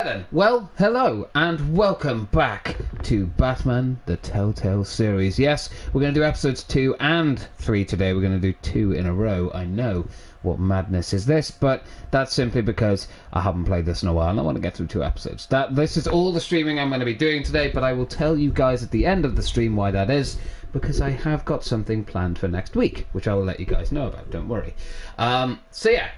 Then, well, hello and welcome back to Batman the Telltale series. Yes, we're going to do episodes 2 and 3 today. We're going to do 2 in a row. I know, what madness is this? But that's simply because I haven't played this in a while and I want to get through 2 episodes. This is all the streaming I'm going to be doing today, but I will tell you guys at the end of the stream why that is, because I have got something planned for next week, which I will let you guys know about, don't worry. So yeah,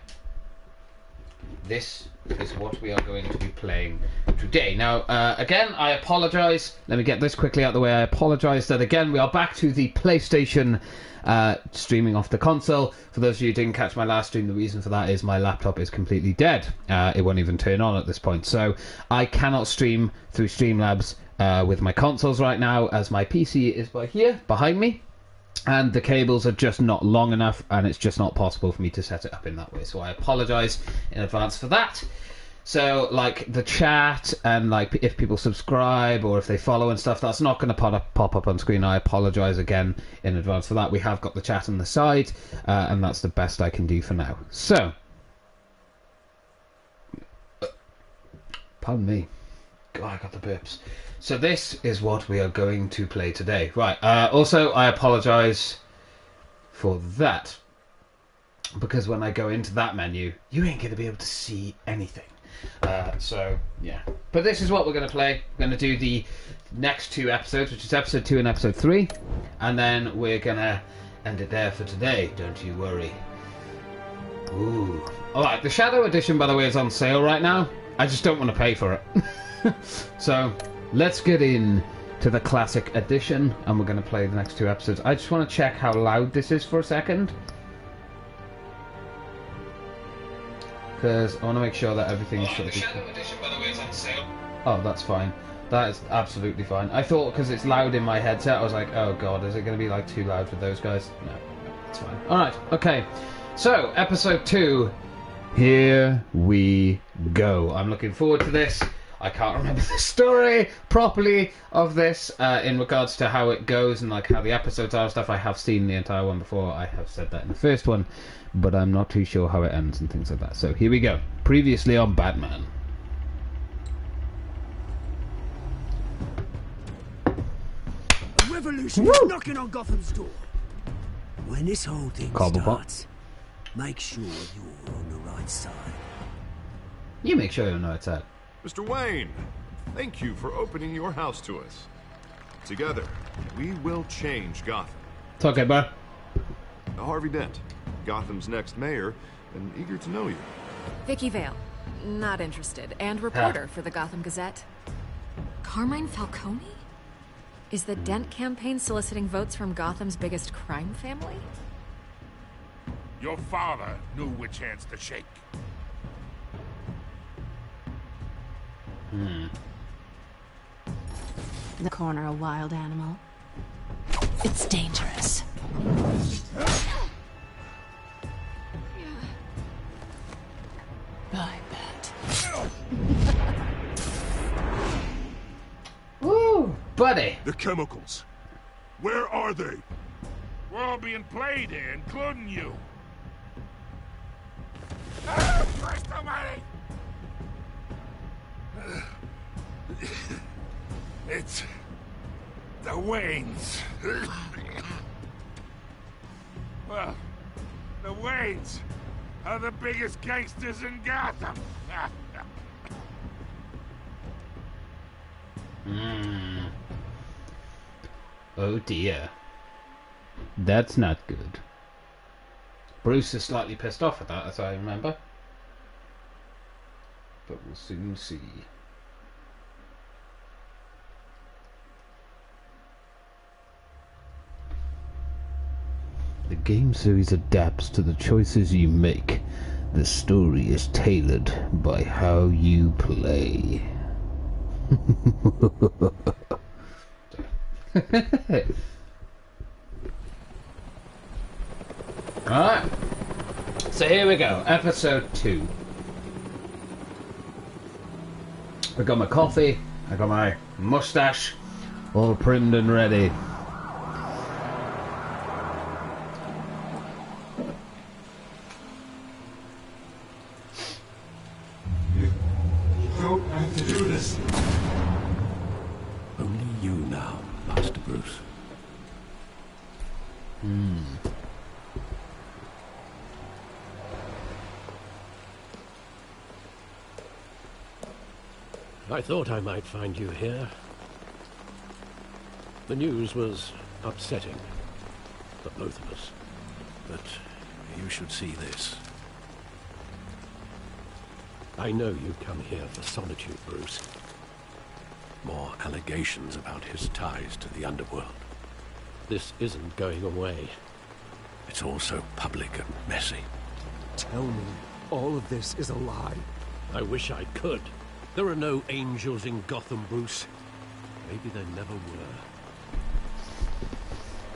this is what we are going to be playing today. Now, again, I apologise. Let me get this quickly out of the way. I apologise that, again, we are back to the PlayStation streaming off the console. For those of you who didn't catch my last stream, the reason for that is my laptop is completely dead. It won't even turn on at this point. So I cannot stream through Streamlabs with my consoles right now, as my PC is by here, behind me. And the cables are just not long enough, and it's just not possible for me to set it up in that way. So I apologise in advance for that. So, like, the chat and, like, if people subscribe or if they follow and stuff, that's not going to pop up on screen. I apologise again in advance for that. We have got the chat on the side, and that's the best I can do for now. So, pardon me. God, I got the burps. So this is what we are going to play today. Right, also, I apologise for that, because when I go into that menu, you ain't going to be able to see anything. So, yeah. But this is what we're going to play. We're going to do the next 2 episodes, which is episode 2 and episode 3, and then we're going to end it there for today, don't you worry. Ooh. Alright, the Shadow Edition, by the way, is on sale right now. I just don't want to pay for it. So, let's get in to the Classic Edition, and we're going to play the next 2 episodes. I just want to check how loud this is for a second, because I want to make sure that everything's sort of... The Shadow Edition, by the way, is on sale. Oh, that's fine. That is absolutely fine. I thought, because it's loud in my headset, I was like, oh god, is it going to be like too loud for those guys? No, it's fine. Alright, okay. So, episode 2, here we go. I'm looking forward to this. I can't remember the story properly of this in regards to how it goes and like how the episodes are and stuff. I have seen the entire one before. I have said that in the first one, but I'm not too sure how it ends and things like that. So here we go. Previously on Batman. A revolution is knocking on Gotham's door. When this whole thing starts, make sure you're on the right side. You make sure you're on the right side. Mr. Wayne, thank you for opening your house to us. Together, we will change Gotham. It's okay, bro. Harvey Dent, Gotham's next mayor, and eager to know you. Vicky Vale, not interested, and reporter for the Gotham Gazette. Carmine Falcone? Is the Dent campaign soliciting votes from Gotham's biggest crime family? Your father knew which hands to shake. The corner a wild animal. It's dangerous. I bet. Woo, buddy. The chemicals. Where are they? We're all being played here, including you. Christ almighty! It's the Waynes. Well, the Waynes are the biggest gangsters in Gotham. Oh dear. That's not good. Bruce is slightly pissed off at that, as I remember. But we'll soon see. The game series adapts to the choices you make. The story is tailored by how you play. Alright. So here we go. Episode 2. I got my coffee. I got my mustache. All primed and ready. gangsters! Only you now, Master Bruce. I thought I might find you here. The news was upsetting for both of us. But you should see this. I know you come here for solitude, Bruce. More allegations about his ties to the underworld. This isn't going away. It's all so public and messy. Tell me all of this is a lie. I wish I could. There are no angels in Gotham, Bruce. Maybe there never were.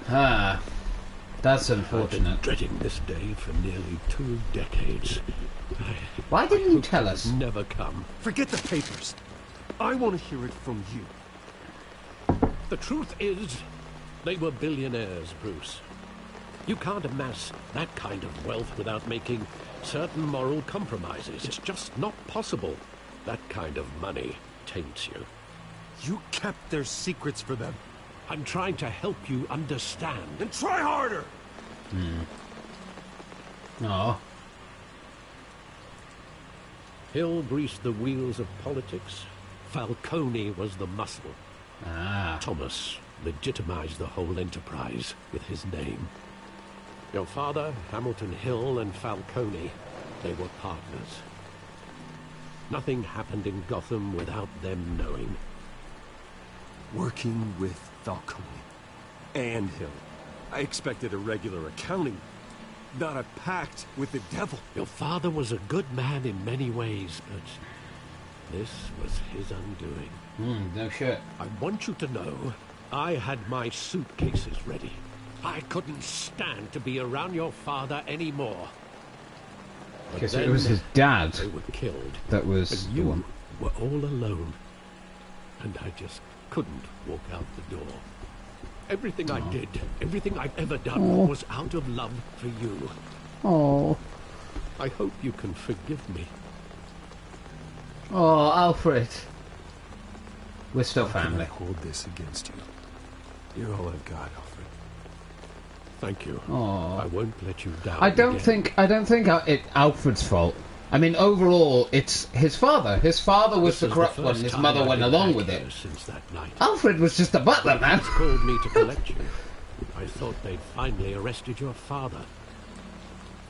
Ah, that's I've unfortunate. been dreading this day for nearly 2 decades. Why didn't you tell us? Never come. Forget the papers. I want to hear it from you. The truth is, they were billionaires, Bruce. You can't amass that kind of wealth without making certain moral compromises. It's just not possible. That kind of money taints you. You kept their secrets for them. I'm trying to help you understand. Then try harder! Oh, Hill greased the wheels of politics. Falcone was the muscle. ah, Thomas legitimized the whole enterprise with his name. Your father, Hamilton Hill, and Falcone, they were partners. Nothing happened in Gotham without them knowing. Working with Falcone and Hill. I expected a regular accounting, not a pact with the devil. Your father was a good man in many ways, but this was his undoing. no shit. I want you to know, I had my suitcases ready. I couldn't stand to be around your father anymore. But Okay, so it then was his dad they were killed. that was And the you one. were all alone. And I just couldn't walk out the door. Everything I did, everything I've ever done was out of love for you. Oh, I hope you can forgive me. oh, Alfred. We're still How can I family. hold this against you? You're all I've got, Alfred. Thank you. Oh. I won't let you down. I don't again. think it's Alfred's fault. I mean, overall, it's his father. His father was This the is corrupt first one. His time mother I've went been along back with here it. Since that night. Alfred was just a butler, man. Police called me to collect you. I thought they'd finally arrested your father.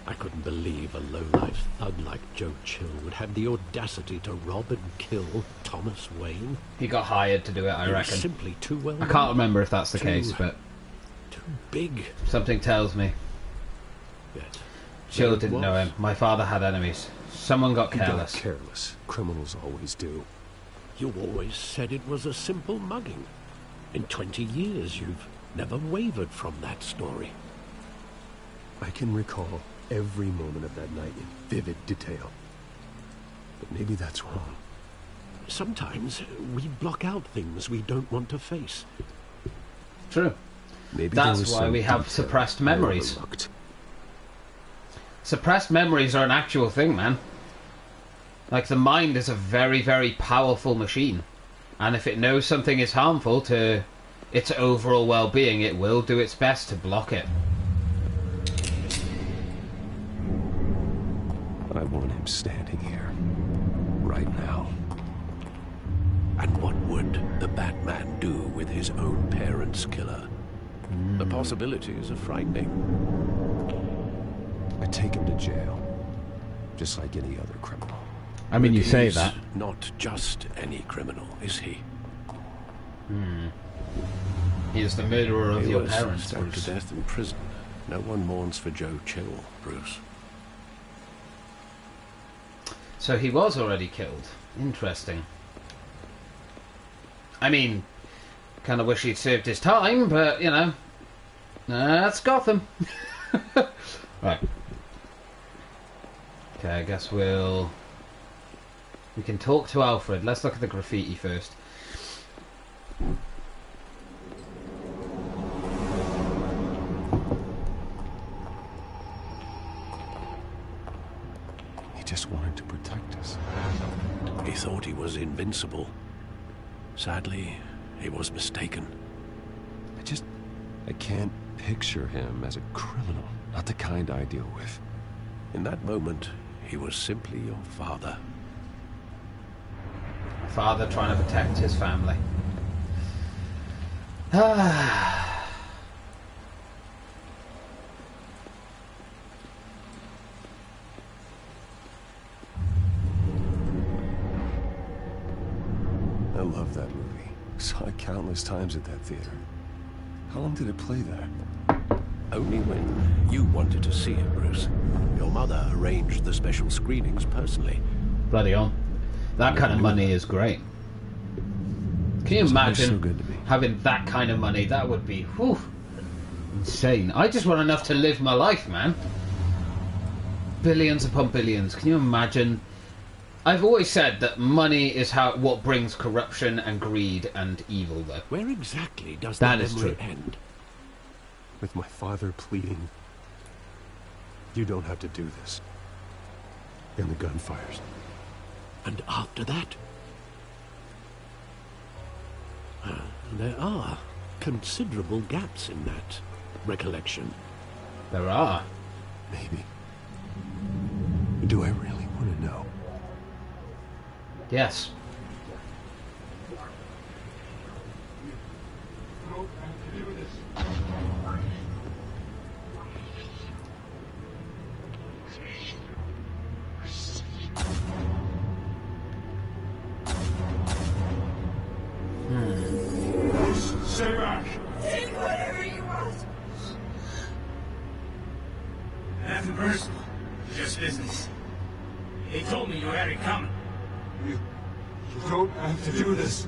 I couldn't believe a low-life thug like Joe Chill would have the audacity to rob and kill Thomas Wayne. He got hired to do it, I He was reckon. simply too well I can't remember if that's the Too- case, but too big. something tells me. Yet, Chill there it didn't know was. him. My father had enemies. Someone got You got careless. careless. Criminals always do. You always said it was a simple mugging. In 20 years, you've never wavered from that story. I can recall every moment of that night in vivid detail. But maybe that's wrong. Sometimes we block out things we don't want to face. True. Maybe That's there was why some we have detail suppressed I memories. overlooked. Suppressed memories are an actual thing, man. Like, the mind is a very, very powerful machine. And if it knows something is harmful to its overall well-being, it will do its best to block it. I want him standing here. Right now. And what would the Batman do with his own parents' killer? The possibilities are frightening. I take him to jail. Just like any other criminal. I mean, you But say he's that. not just any criminal, is he? He is the murderer of He your was parents, stabbed Bruce. to death in prison. No one mourns for Joe Chill, Bruce. So he was already killed. Interesting. I mean, kind of wish he'd served his time, but, you know, that's Gotham. Right. Okay, I guess we can talk to Alfred. Let's look at the graffiti first. He just wanted to protect us. He thought he was invincible. Sadly, he was mistaken. I can't picture him as a criminal. Not the kind I deal with. In that moment, he was simply your father. Father trying to protect his family. Ah. I love that movie. Saw it countless times at that theater. How long did it play there? Only when you wanted to see it, Bruce. Your mother arranged the special screenings personally. Bloody hell. That kind of money is great. Can you imagine so good to me. having that kind of money? That would be insane. I just want enough to live my life, man. Billions upon billions. Can you imagine? I've always said that money is what brings corruption and greed and evil, though. Where exactly does That the is memory true. end? With my father pleading, "You don't have to do this." And the gun fires. And after that? There are considerable gaps in that recollection. There are. Maybe. Do I really want to know? Yes. Stay back! Take whatever you want. Nothing personal, just business. He told me you had it coming. You don't have to do this.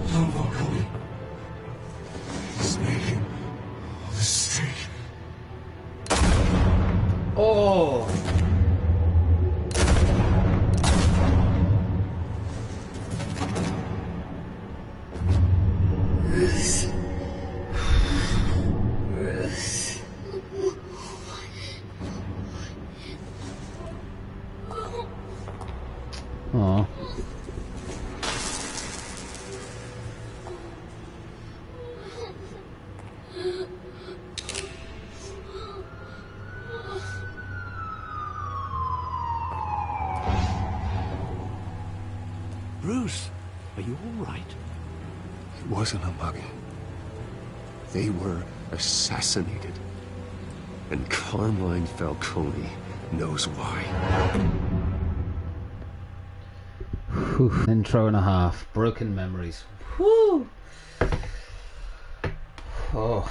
Tom Falcone. He's making all this straight. Oh. Oh. Bruce, are you all right? It wasn't a mugging. They were assassinated. And Carmine Falcone knows why. Whew. Intro and a half. Broken memories. Whew. Oh.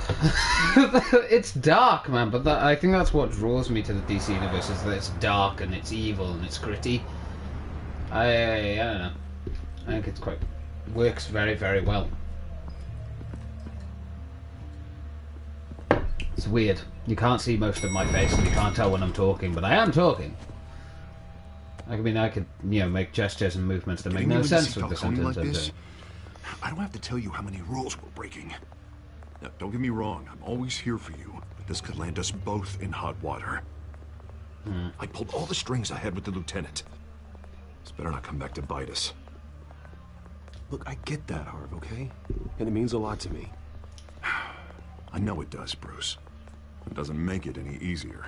It's dark, man, but I think that's what draws me to the DC universe, is that it's dark and it's evil and it's gritty. I don't know. I think it's quite... works very, very well. It's weird. You can't see most of my face and you can't tell when I'm talking, but I am talking. I mean, I could, make gestures and movements that make no sense with the sentence I'm doing. I don't have to tell you how many rules we're breaking. Now, don't get me wrong, I'm always here for you, but this could land us both in hot water. I pulled all the strings I had with the lieutenant. This better not come back to bite us. Look, I get that, Harv, okay? And it means a lot to me. I know it does, Bruce. It doesn't make it any easier.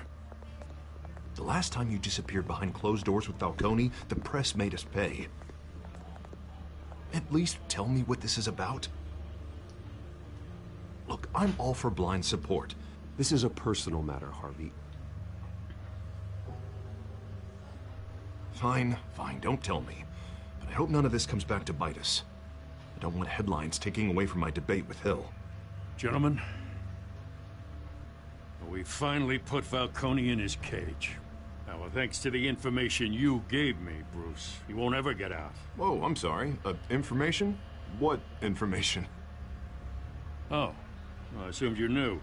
The last time you disappeared behind closed doors with Falcone, the press made us pay. At least tell me what this is about. Look, I'm all for blind support. This is a personal matter, Harvey. Fine, don't tell me. But I hope none of this comes back to bite us. I don't want headlines taking away from my debate with Hill. Gentlemen, we finally put Falcone in his cage. Now, thanks to the information you gave me, Bruce, he won't ever get out. Whoa, I'm sorry. Information? What information? Oh, well, I assumed you knew.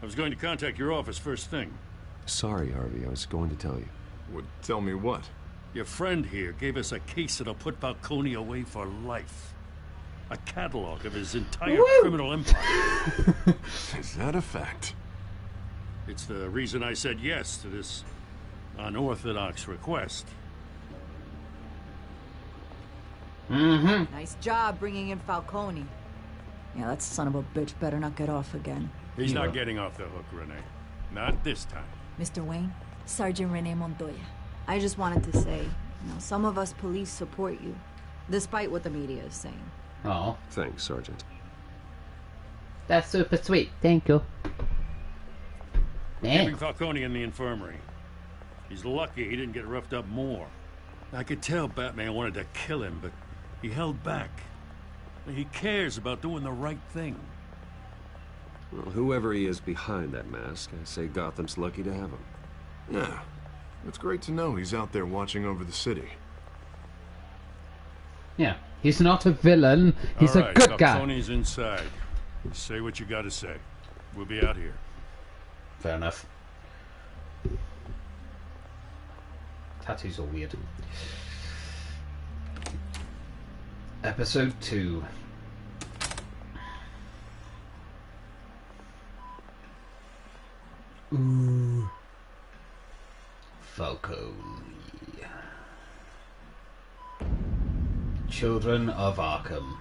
I was going to contact your office first thing. Sorry, Harvey, I was going to tell you. Would tell me what? Your friend here gave us a case that'll put Falcone away for life. A catalog of his entire criminal empire. Is that a fact? It's the reason I said yes to this unorthodox request. Mm-hmm. Nice job bringing in Falcone. Yeah, that son of a bitch better not get off again. He's not getting off the hook, Renee. Not this time. Mr. Wayne, Sergeant Rene Montoya. I just wanted to say, some of us police support you, despite what the media is saying. Oh. Thanks, Sergeant. That's super sweet. Thank you. Keeping Falcone in the infirmary. He's lucky he didn't get roughed up more. I could tell Batman wanted to kill him, but he held back. He cares about doing the right thing. Well, whoever he is behind that mask, I say Gotham's lucky to have him. Yeah, it's great to know he's out there watching over the city. Yeah, he's not a villain. He's a good guy. Falcone's inside. Say what you gotta say. We'll be out here. Fair enough. Tattoos are weird. Episode 2. Ooh. Falcone. Children of Arkham.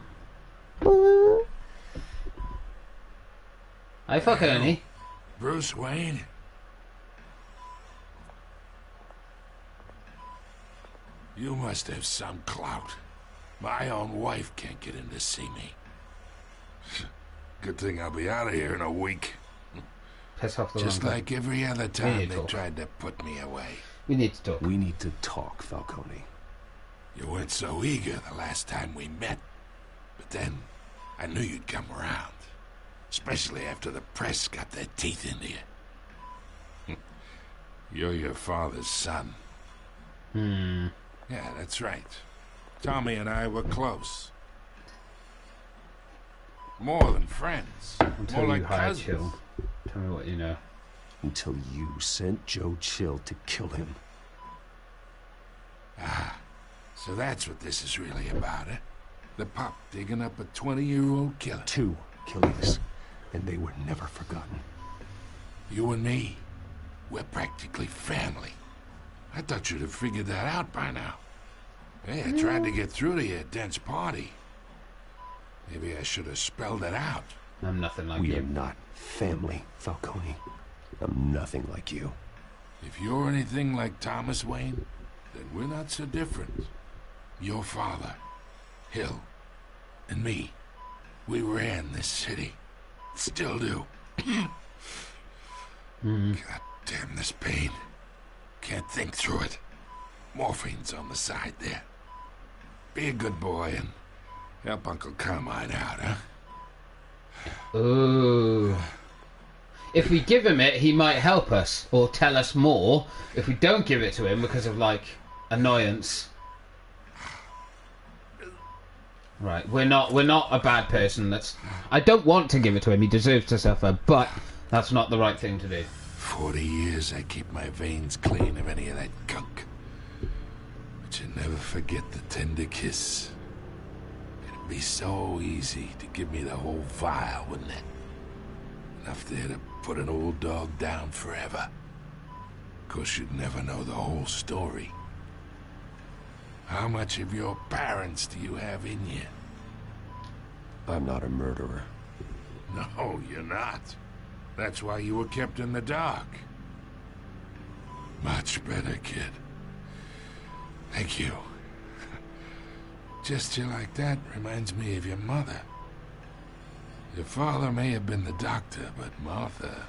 Hi, Falcone. Bruce Wayne? You must have some clout. My own wife can't get in to see me. Good thing I'll be out of here in a week. Piss off the Just wrong like every other time they tried to put me away. We need to talk. We need to talk, Falcone. You weren't so eager the last time we met. But then, I knew you'd come around. Especially after the press got their teeth into you. You're your father's son. Yeah, that's right. Tommy and I were close. More than friends. Until More you like hired cousins. Chill. Tell me what you know. Until you sent Joe Chill to kill him. Ah, so that's what this is really about, eh? The pup digging up a 20-year-old killer. 2 killings, and they were never forgotten. You and me, we're practically family. I thought you'd have figured that out by now. Hey, I tried to get through to you at Dent's party. Maybe I should have spelled it out. I'm nothing like We you. are not family, Falcone. I'm nothing like you. If you're anything like Thomas Wayne, then we're not so different. Your father, Hill, and me, we ran this city. Still do. God damn this pain. Can't think through it. Morphine's on the side there. Be a good boy and help Uncle Carmine out, huh? Ooh. If we give him it, he might help us or tell us more. If we don't give it to him because of, like, annoyance. Right, we're not a bad person. I don't want to give it to him. He deserves to suffer, but that's not the right thing to do. 40 years I keep my veins clean of any of that gunk. But you never forget the tender kiss. It'd be so easy to give me the whole vial, wouldn't it? Enough there to put an old dog down forever. Of course, you'd never know the whole story. How much of your parents do you have in you? I'm not a murderer. No, you're not. That's why you were kept in the dark. Much better, kid. Thank you. Gesture like that reminds me of your mother. Your father may have been the doctor, but Martha,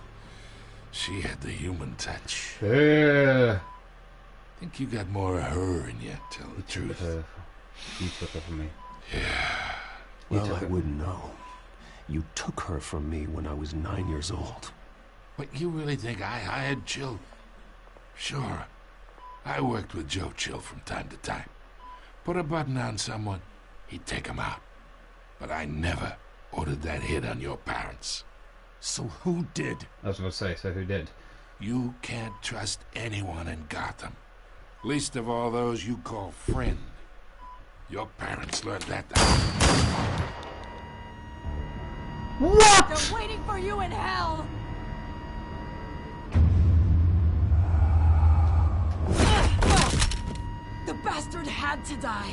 she had the human touch. Yeah. I think you got more of her in you, tell the truth. You took her from me. Yeah. Well, I wouldn't know. You took her from me when I was 9 years old. But you really think I hired Chill? Sure. I worked with Joe Chill from time to time. Put a button on someone, he'd take him out. But I never ordered that hit on your parents. So who did? I was going to say, so who did? You can't trust anyone in Gotham. Least of all those you call friend. Your parents learned that. What? They're waiting for you in hell! bastard had to die.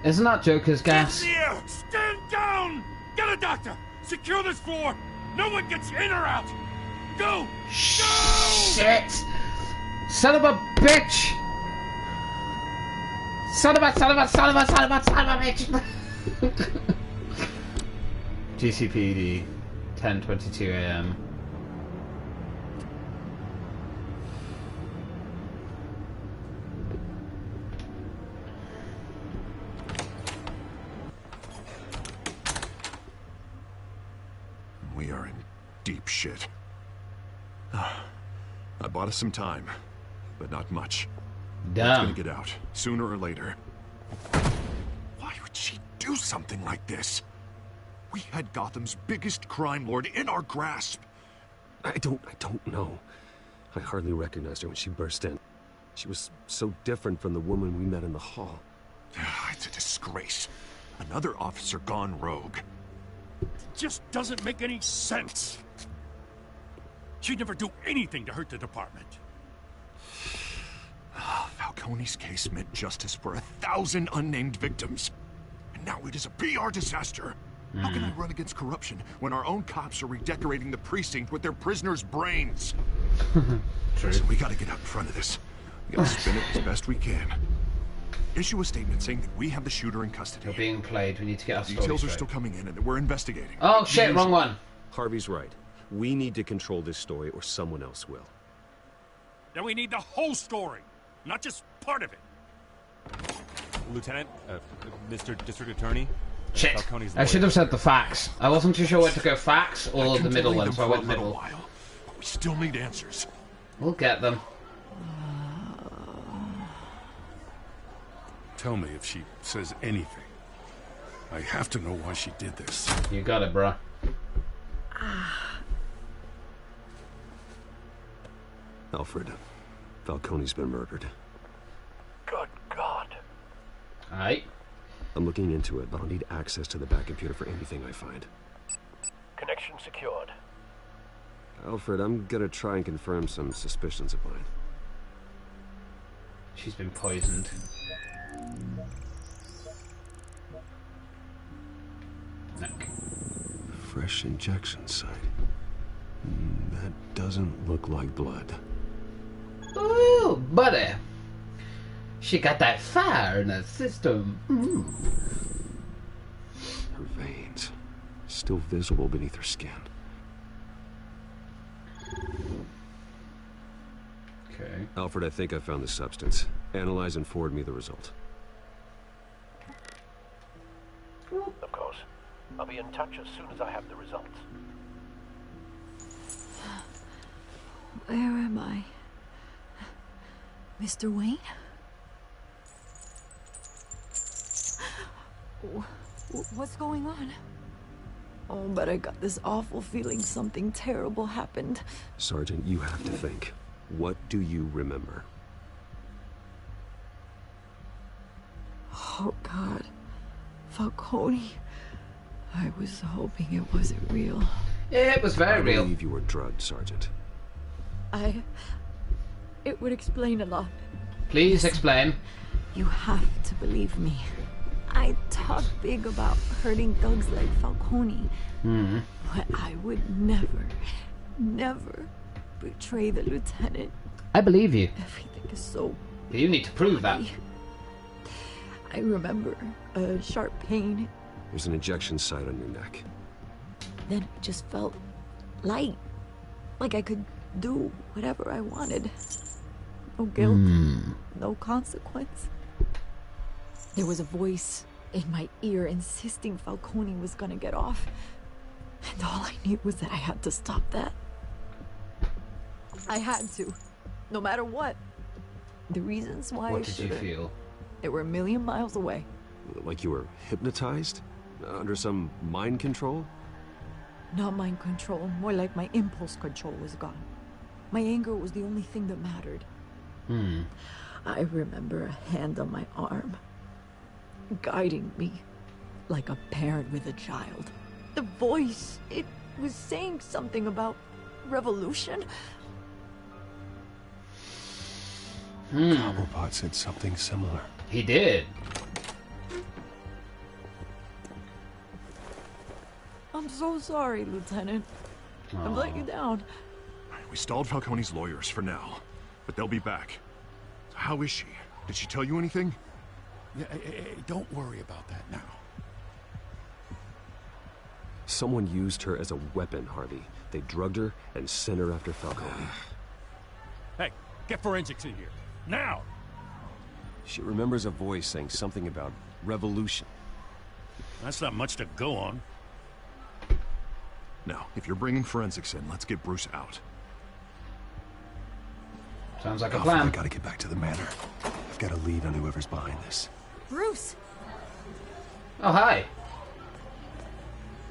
Isn't that Joker's gas? Here! Stand down! Get a doctor! Secure this floor! No one gets in or out! Go! Go! Shit! Son of a bitch! Son of a bitch! GCPD, 10:22 a.m. We are in deep shit. I bought us some time, but not much. It's Damn. gonna get out, sooner or later. Why would she do something like this? We had Gotham's biggest crime lord in our grasp. I don't know. I hardly recognized her when she burst in. She was so different from the woman we met in the hall. It's a disgrace. Another officer gone rogue. Just doesn't make any sense. She'd never do anything to hurt the department. Falcone's case meant justice for 1,000 unnamed victims. And now it is a PR disaster. How can I run against corruption when our own cops are redecorating the precinct with their prisoners' brains? True. So we gotta get out in front of this. We gotta spin it as best we can. Issue a statement saying that we have the shooter in custody. We're being played. We need to get our story Details are straight. still coming in and that we're investigating. Oh shit, wrong one. Harvey's right. We need to control this story or someone else will. Then we need the whole story, not just part of it. Lieutenant, Mr. District Attorney. Shit. Falcone's I should have said the facts. I wasn't too sure where to go, facts or the middle one, so I went middle. While, but we still need answers. We'll get them. Tell me if she says anything. I have to know why she did this. You got it, bruh. Alfred, Falcone's been murdered. Good God. Alright. I'm looking into it, but I'll need access to the back computer for anything I find. Connection secured. Alfred, I'm gonna try and confirm some suspicions of mine. She's been poisoned. Neck. Fresh injection site. That doesn't look like blood. Ooh, buddy. She got that fire in her system. Her veins, still visible beneath her skin. Okay. Alfred, I think I found the substance. Analyze and forward me the result. Of course. I'll be in touch as soon as I have the results. Where am I? Mr. Wayne? What's going on? Oh, but I got this awful feeling something terrible happened. Sergeant, you have to think. What do you remember? Oh, God. Falcone. I was hoping it wasn't real. It was very I real. believe you were drugged, Sergeant. It would explain a lot. Please explain. You have to believe me. I talk big about hurting thugs like Falcone. But I would never betray the lieutenant. I believe you. Everything is so... But you need to prove that. I remember a sharp pain. There's an injection site on your neck. Then it just felt light. Like I could do whatever I wanted. No guilt. No consequence. There was a voice in my ear insisting Falcone was gonna get off. And all I knew was that I had to stop that. I had to. No matter what. The reasons why What did you feel? They were a million miles away. Like you were hypnotized? Under some mind control? Not mind control, more like my impulse control was gone. My anger was the only thing that mattered. I remember a hand on my arm, guiding me like a parent with a child. The voice, it was saying something about revolution. Cobblepot said something similar. He did. I'm so sorry, Lieutenant. I've let you down. We stalled Falcone's lawyers for now, but they'll be back. So how is she? Did she tell you anything? Yeah, don't worry about that now. Someone used her as a weapon, Harvey. They drugged her and sent her after Falcone. Hey, get forensics in here. Now! She remembers a voice saying something about revolution. That's not much to go on. Now, if you're bringing forensics in, let's get Bruce out. Sounds like a Alfred, plan. I gotta get back to the manor. I've got a lead on whoever's behind this. Bruce! Oh, hi.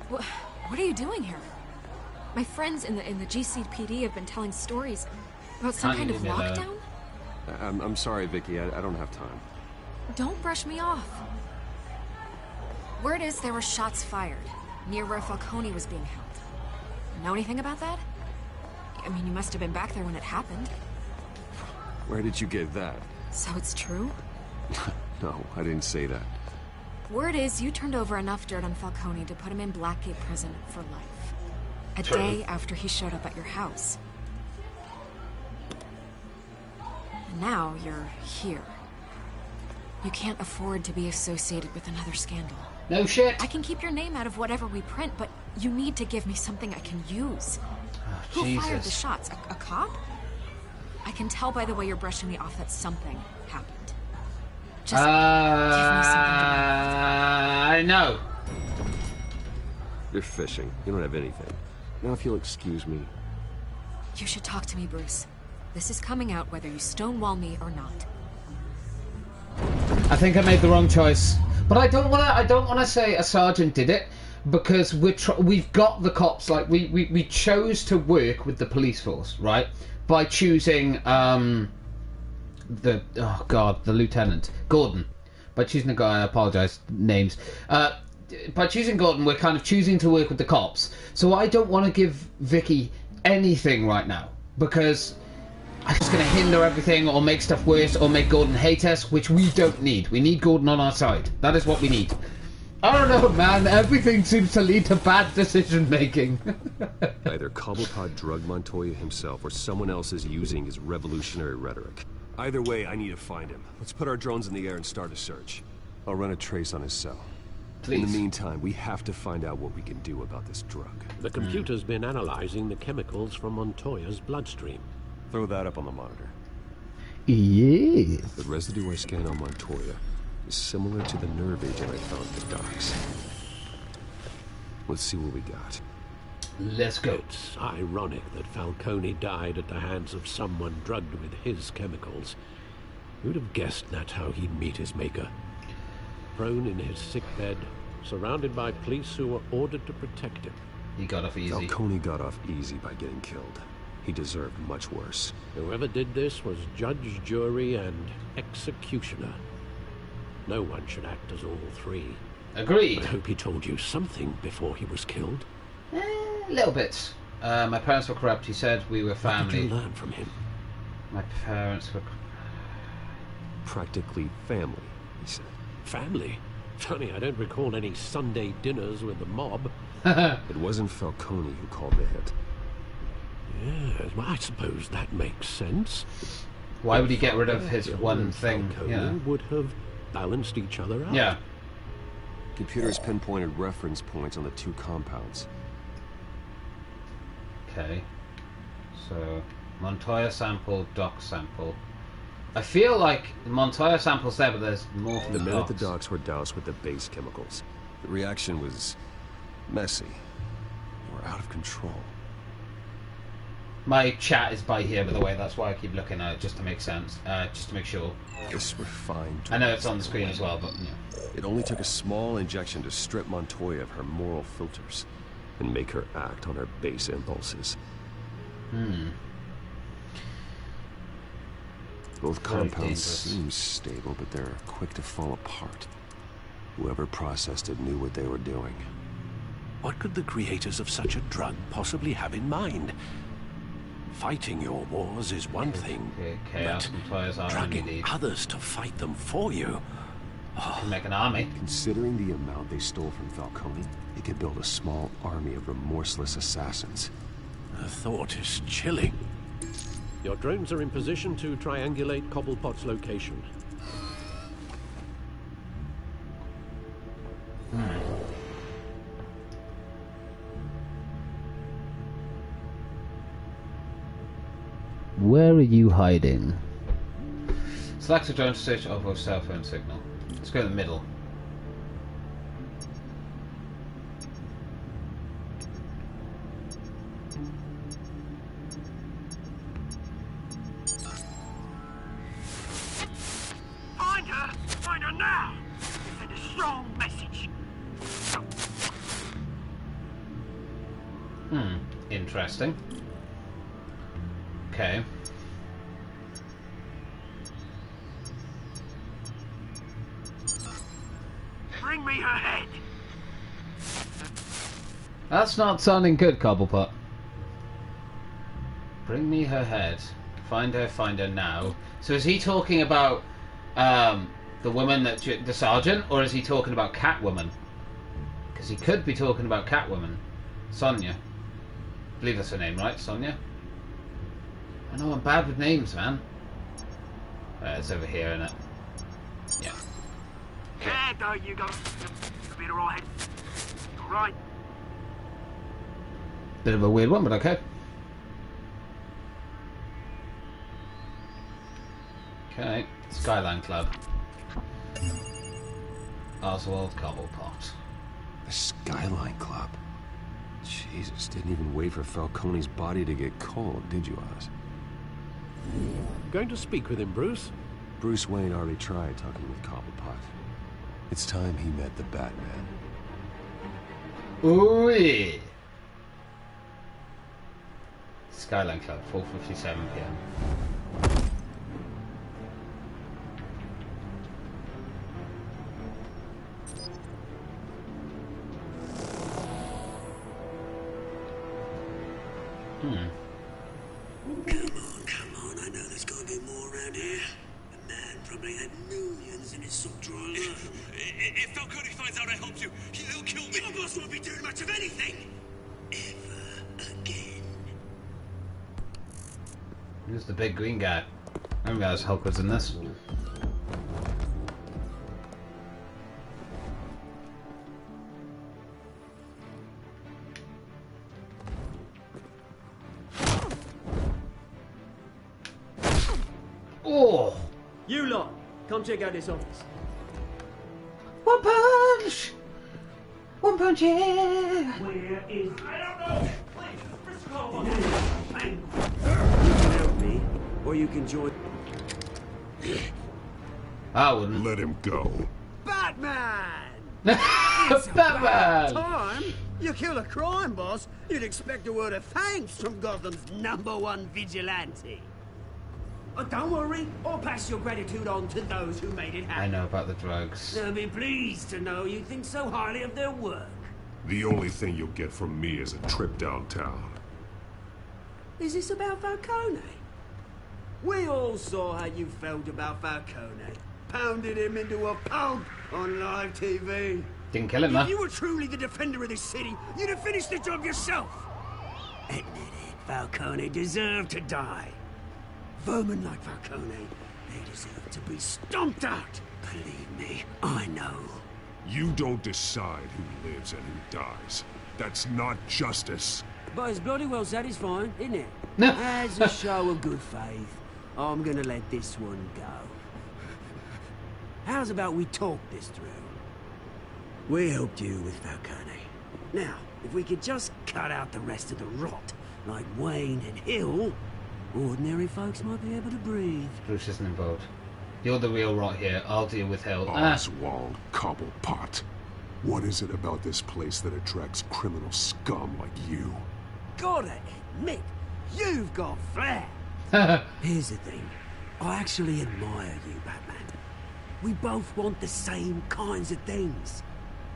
What are you doing here? My friends in the GCPD have been telling stories about some kind of lockdown? I'm sorry, Vicky. I don't have time. Don't brush me off. Word is there were shots fired near where Falcone was being held. Know anything about that? I mean, you must have been back there when it happened. Where did you get that? So it's true? No, I didn't say that. Word is you turned over enough dirt on Falcone to put him in Blackgate Prison for life. A day after he showed up at your house. And now you're here. You can't afford to be associated with another scandal. No shit. I can keep your name out of whatever we print, but you need to give me something I can use. Who fired the shots? A cop? I can tell by the way you're brushing me off that something happened. Just give me something I know. You're fishing. You don't have anything. Now, if you'll excuse me. You should talk to me, Bruce. This is coming out whether you stonewall me or not. I think I made the wrong choice, but I don't want to say a sergeant did it, because we've got the cops. Like we chose to work with the police force, right? By choosing the lieutenant Gordon. By choosing the guy, I apologize, names. By choosing Gordon, we're kind of choosing to work with the cops. So I don't want to give Vicky anything right now, because it's going to hinder everything or make stuff worse or make Gordon hate us, which we don't need. We need Gordon on our side. That is what we need. I don't know, man. Everything seems to lead to bad decision making. Either Cobblepot drugged Montoya himself or someone else is using his revolutionary rhetoric. Either way, I need to find him. Let's put our drones in the air and start a search. I'll run a trace on his cell. Please. In the meantime, we have to find out what we can do about this drug. The computer's been analyzing the chemicals from Montoya's bloodstream. Throw that up on the monitor. Yes. The residue I scanned on Montoya is similar to the nerve agent I found at the docks. Let's see what we got. Let's go. It's ironic that Falcone died at the hands of someone drugged with his chemicals. Who'd have guessed that's how he'd meet his maker? Prone in his sickbed, surrounded by police who were ordered to protect him. He got off easy. Falcone got off easy by getting killed. He deserved much worse. Whoever did this was judge, jury, and executioner. No one should act as all three. Agreed. I hope he told you something before he was killed. A little bit. My parents were corrupt. He said we were family. What did you learn from him? My parents were practically family, he said. Family? Funny, I don't recall any Sunday dinners with the mob. It wasn't Falcone who called the hit. Yes, well, I suppose that makes sense. Why would he get rid of his one thing? Falcone would have balanced each other out. Yeah. Computers pinpointed reference points on the two compounds. Okay. So, Montoya sample, Doc sample. I feel like Montoya sample's there, but there's more from the men at docks. the docks were doused with the base chemicals. The reaction was messy. They were out of control. My chat is by here, by the way. That's why I keep looking at it, just to make sense, just to make sure. This refined. I know it's on the screen as well, but yeah. It only took a small injection to strip Montoya of her moral filters and make her act on her base impulses. Both compounds seem stable, but they're quick to fall apart. Whoever processed it knew what they were doing. What could the creators of such a drug possibly have in mind? Fighting your wars is one thing, Chaos employers are dragging indeed. others to fight them for you. Can make an army. Considering the amount they stole from Falcone, they could build a small army of remorseless assassins. The thought is chilling. Your drones are in position to triangulate Cobblepot's location. Where are you hiding? Select a drone to search over a cell phone signal. Let's go in the middle. Find her now! Send a strong message. Interesting. Okay. Bring me her head. That's not sounding good, Cobblepot. Bring me her head. Find her now. So is he talking about the woman that the sergeant, or is he talking about Catwoman? Because he could be talking about Catwoman. Sonya. I believe that's her name, right? Sonya? I know I'm bad with names, man. It's over here, isn't it? Yeah. Yeah, there you go. Be alright. Alright. Bit of a weird one, but okay. Okay. Skyline Club. Oswald Cobblepot. The Skyline Club? Jesus, didn't even wait for Falcone's body to get cold, did you, Oz? Going to speak with him, Bruce? Bruce Wayne already tried talking with Cobblepot. It's time he met the Batman. Ooh, yeah. Skyline Club, 4:57 p.m. Come on, I know there's gotta be more around here. The man probably had millions in his sock drawer alone. If Falcone finds out I helped you, he'll kill me. Your boss won't be doing much of anything. Ever again. Who's the big green guy? I remember his Hulk was in this. Oh! You lot, come check out this office. One punch! One punch, yeah! Where is... I don't know! Please, you can help me, or you can join... I wouldn't. Let him go. Batman! Batman! Time? You kill a crime boss, you'd expect a word of thanks from Gotham's #1 vigilante. Oh, don't worry, I'll pass your gratitude on to those who made it happen. I know about the drugs. They'll be pleased to know you think so highly of their work. The only thing you'll get from me is a trip downtown. Is this about Falcone? We all saw how you felt about Falcone. Pounded him into a pulp on live TV. Didn't kill him, If man. you were truly the defender of this city, you'd have finished the job yourself. Admit it, Falcone deserved to die. Vermin like Falcone, they deserve to be stomped out. Believe me, I know. You don't decide who lives and who dies. That's not justice. But it's bloody well satisfying, isn't it? No. As a show of good faith, I'm gonna let this one go. How's about we talk this through? We helped you with Falcone. Now, if we could just cut out the rest of the rot, like Wayne and Hill, ordinary folks might be able to breathe. Bruce isn't involved. You're the real rot here. I'll deal with Hill. Oswald Cobblepot. What is it about this place that attracts criminal scum like you? Gotta admit, you've got flair. Here's the thing. I actually admire you, Batman. We both want the same kinds of things.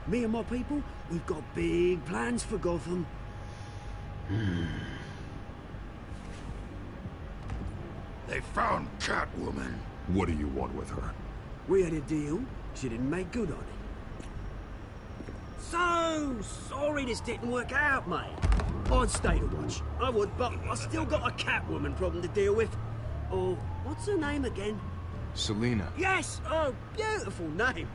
Me and my people, we've got big plans for Gotham. They found Catwoman. What do you want with her? We had a deal. She didn't make good on it. So sorry this didn't work out, mate. I'd stay to watch. I would, but I still got a Catwoman problem to deal with. Oh, what's her name again? Selina. Yes! Oh, beautiful name.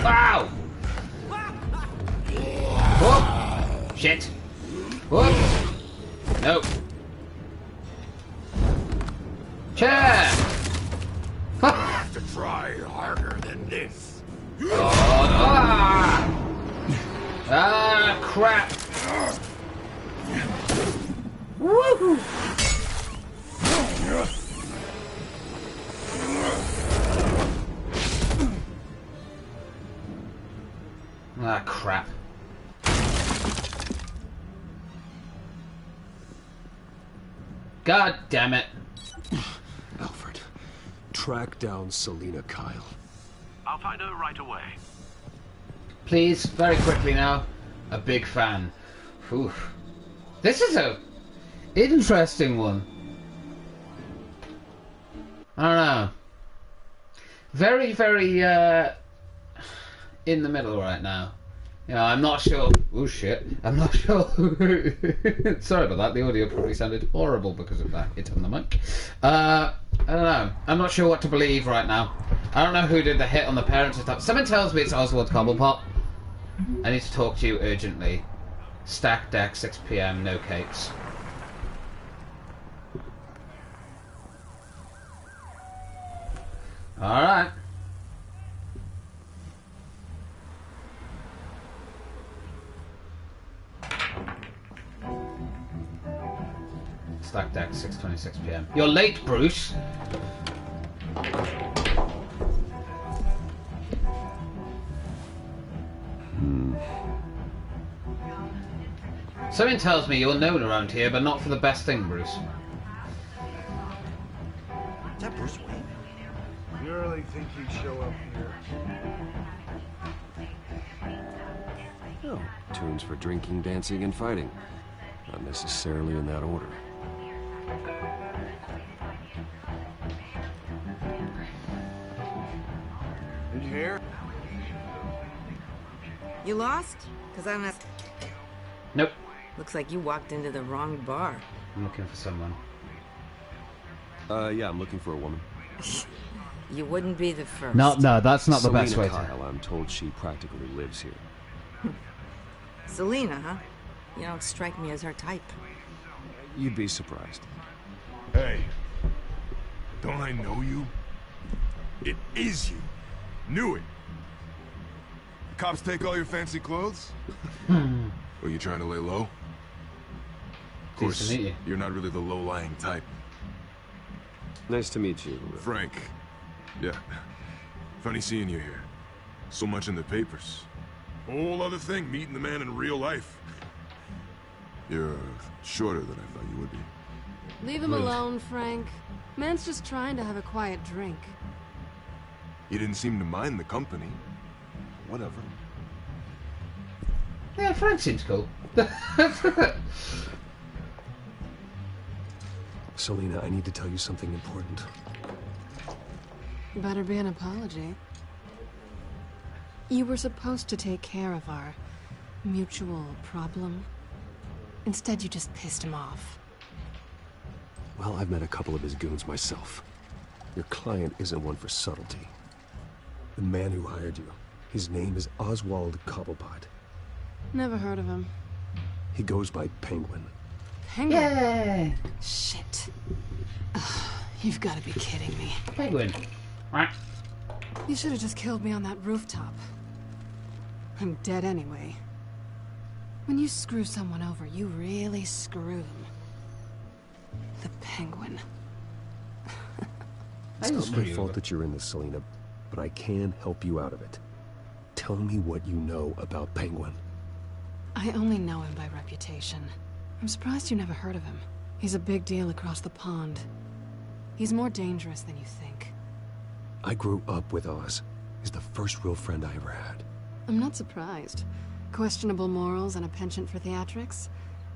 Wow! Whoop! Shit! Whoop! Nope. Chair! You'll have to try harder than this. Ah, crap! Woohoo! Ah, crap. God damn it. Alfred, track down Selina Kyle. I'll find her right away. Please, very quickly now. A big fan. Whew. This is a interesting one. I don't know. Very, very in the middle right now. You know, I'm not sure. Oh shit! I'm not sure. Sorry about that. The audio probably sounded horrible because of that hit on the mic. I don't know. I'm not sure what to believe right now. I don't know who did the hit on the parents and stuff. Someone tells me it's Oswald Cobblepot. I need to talk to you urgently. Stack deck, 6 PM, no cakes. Alright. Stack deck, 6:26 PM. You're late, Bruce. Something tells me you're known around here, but not for the best thing, Bruce. Is that Bruce Wayne? You really think he'd show up here? Oh, tunes for drinking, dancing, and fighting. Not necessarily in that order. Did you hear? You lost? Because I'm not... Nope. Looks like you walked into the wrong bar. I'm looking for someone. Yeah, I'm looking for a woman. You wouldn't be the first. No, that's not the Selina best way to... Kyle, I'm told she practically lives here. Selina, huh? You don't strike me as her type. You'd be surprised. Hey, don't I know you? It is you. Knew it. The cops take all your fancy clothes? Were you trying to lay low? Of course, you're not really the low-lying type. Nice to meet you. Frank. Yeah. Funny seeing you here. So much in the papers. Whole other thing, meeting the man in real life. You're shorter than I thought you would be. Leave him alone, Frank. Man's just trying to have a quiet drink. You didn't seem to mind the company. Whatever. Yeah, Frank seems cool. Selina, I need to tell you something important. Better be an apology. You were supposed to take care of our mutual problem. Instead, you just pissed him off. Well, I've met a couple of his goons myself. Your client isn't one for subtlety. The man who hired you, his name is Oswald Cobblepot. Never heard of him. He goes by Penguin. Penguin? Yay! Shit. Ugh, you've got to be kidding me. Penguin. You should have just killed me on that rooftop. I'm dead anyway. When you screw someone over, you really screw them. The Penguin. It's not my fault that you're in this, Selina, but I can help you out of it. Tell me what you know about Penguin. I only know him by reputation. I'm surprised you never heard of him. He's a big deal across the pond. He's more dangerous than you think. I grew up with Oz. He's the first real friend I ever had. I'm not surprised. Questionable morals and a penchant for theatrics.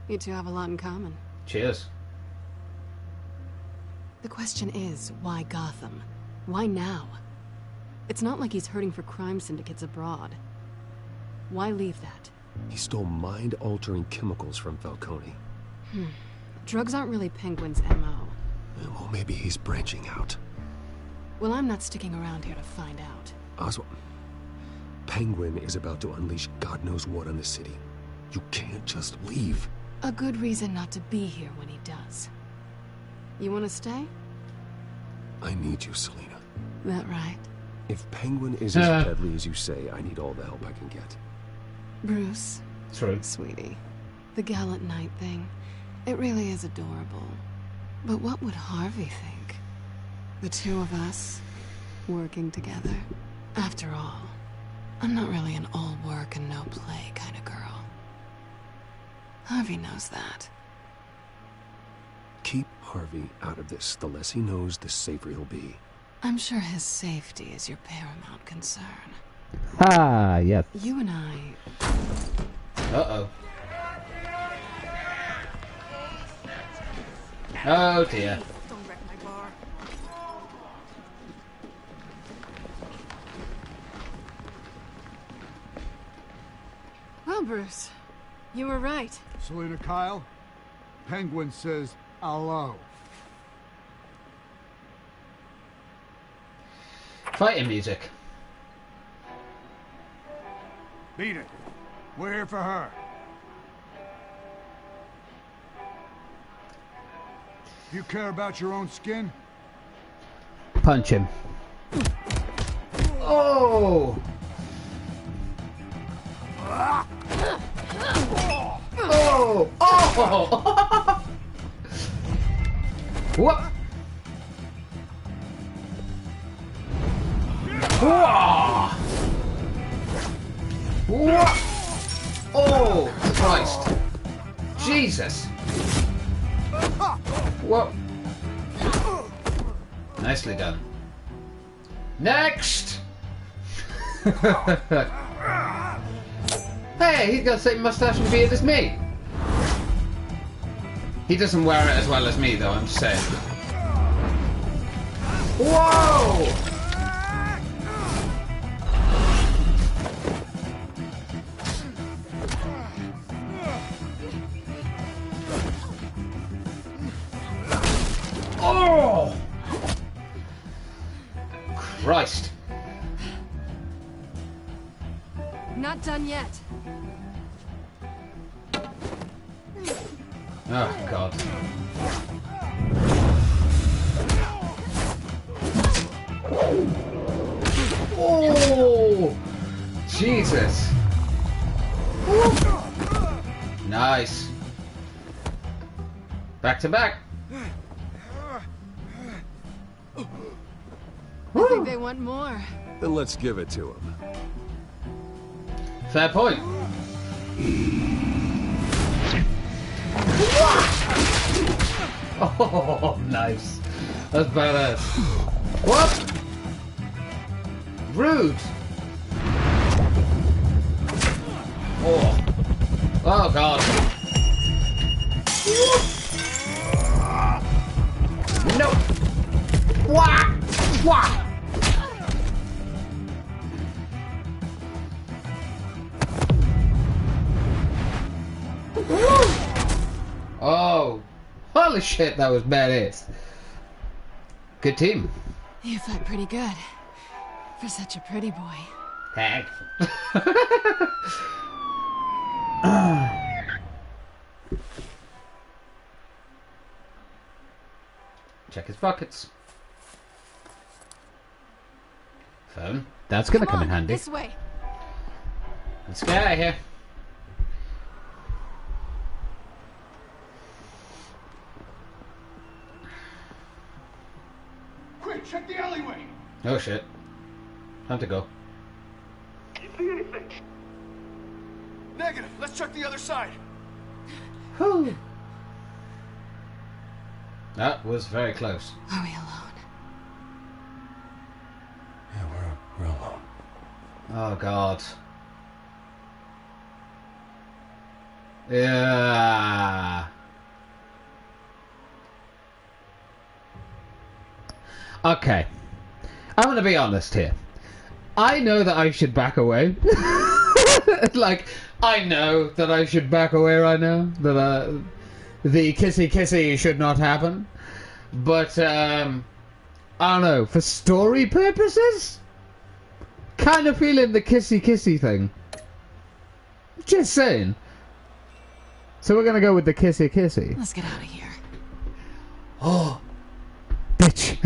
You two have a lot in common. Cheers. The question is, why Gotham? Why now? It's not like he's hurting for crime syndicates abroad. Why leave that? He stole mind-altering chemicals from Falcone. Drugs aren't really Penguin's M.O. Well, maybe he's branching out. Well, I'm not sticking around here to find out. Oswald, Penguin is about to unleash God knows what on the city. You can't just leave. A good reason not to be here when he does. You want to stay? I need you, Selina. That right? If Penguin is as deadly as you say, I need all the help I can get. Bruce. True. Sweetie. The gallant knight thing. It really is adorable. But what would Harvey think? The two of us, working together. After all, I'm not really an all work and no play kind of girl. Harvey knows that. Keep Harvey out of this. The less he knows, the safer he'll be. I'm sure his safety is your paramount concern. Ah, yes. You and I... Uh-oh. Oh, dear. Don't wreck my bar. Well, Bruce, you were right. Selina Kyle, Penguin says hello. Fighting music. Beat it. We're here for her. You care about your own skin? Punch him. Oh! Oh! Oh! Whoop! Whoa! Whoa! Oh, Christ! Jesus! Whoa! Nicely done. Next! Hey, he's got the same mustache and beard as me. He doesn't wear it as well as me, though, I'm just saying. Whoa! Oh! Christ. Not done yet. Oh, God. Oh! Jesus. Nice. Back to back. I think they want more. Then let's give it to him. Fair point. Oh, nice. That's badass. What? Rude. Oh. Oh, God. No. Wah! Wah! Oh, holy shit, that was badass. Good team. You fight pretty good. For such a pretty boy. Thanks. Check his pockets. Phone. That's gonna come in handy. This way. Let's get out of here. Quick, check the alleyway. Oh shit. Time to go. You see anything? Negative. Let's check the other side. Whew. That was very close. Are we alone? Yeah, we're alone. Oh god. Yeah. Okay. I'm gonna be honest here. I know that I should back away. Like, I know that I should back away right now. That the kissy should not happen. But, I don't know. For story purposes? Kind of feeling the kissy thing. Just saying. So we're gonna go with the kissy. Let's get out of here. Oh, bitch.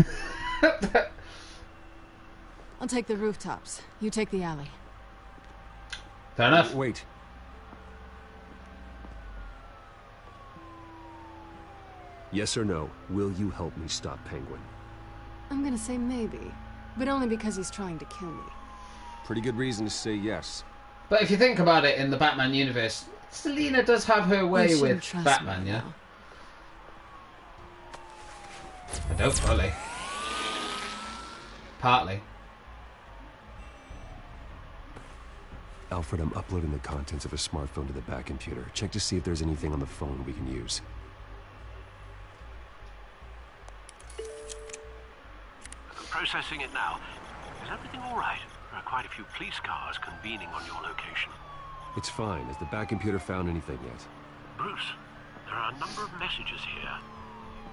I'll take the rooftops. You take the alley. Fair enough. Wait. Yes or no, will you help me stop Penguin? I'm gonna say maybe, but only because he's trying to kill me. Pretty good reason to say yes. But if you think about it, in the Batman universe, Selina does have her way You with shouldn't trust Batman, me, yeah? though. I don't fully. Partly. Alfred, I'm uploading the contents of a smartphone to the back computer. Check to see if there's anything on the phone we can use. Processing it now. Is everything all right? There are quite a few police cars convening on your location. It's fine. Has the back computer found anything yet? Bruce, there are a number of messages here.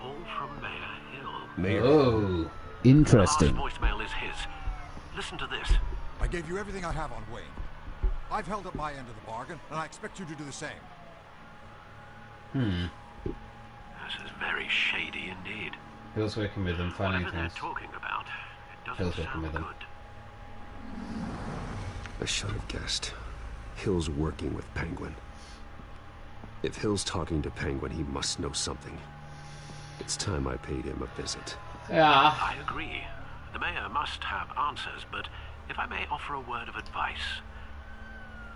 All from Mayor Hill. Mayor? Oh, interesting. The last voicemail is his. Listen to this. I gave you everything I have on Wayne. I've held up my end of the bargain, and I expect you to do the same. This is very shady indeed. Hill's working with them, finding Whatever they're things. talking about, it doesn't Hill's working sound with them. good. I should have guessed. Hill's working with Penguin. If Hill's talking to Penguin, he must know something. It's time I paid him a visit. Yeah. I agree. The mayor must have answers, but if I may offer a word of advice.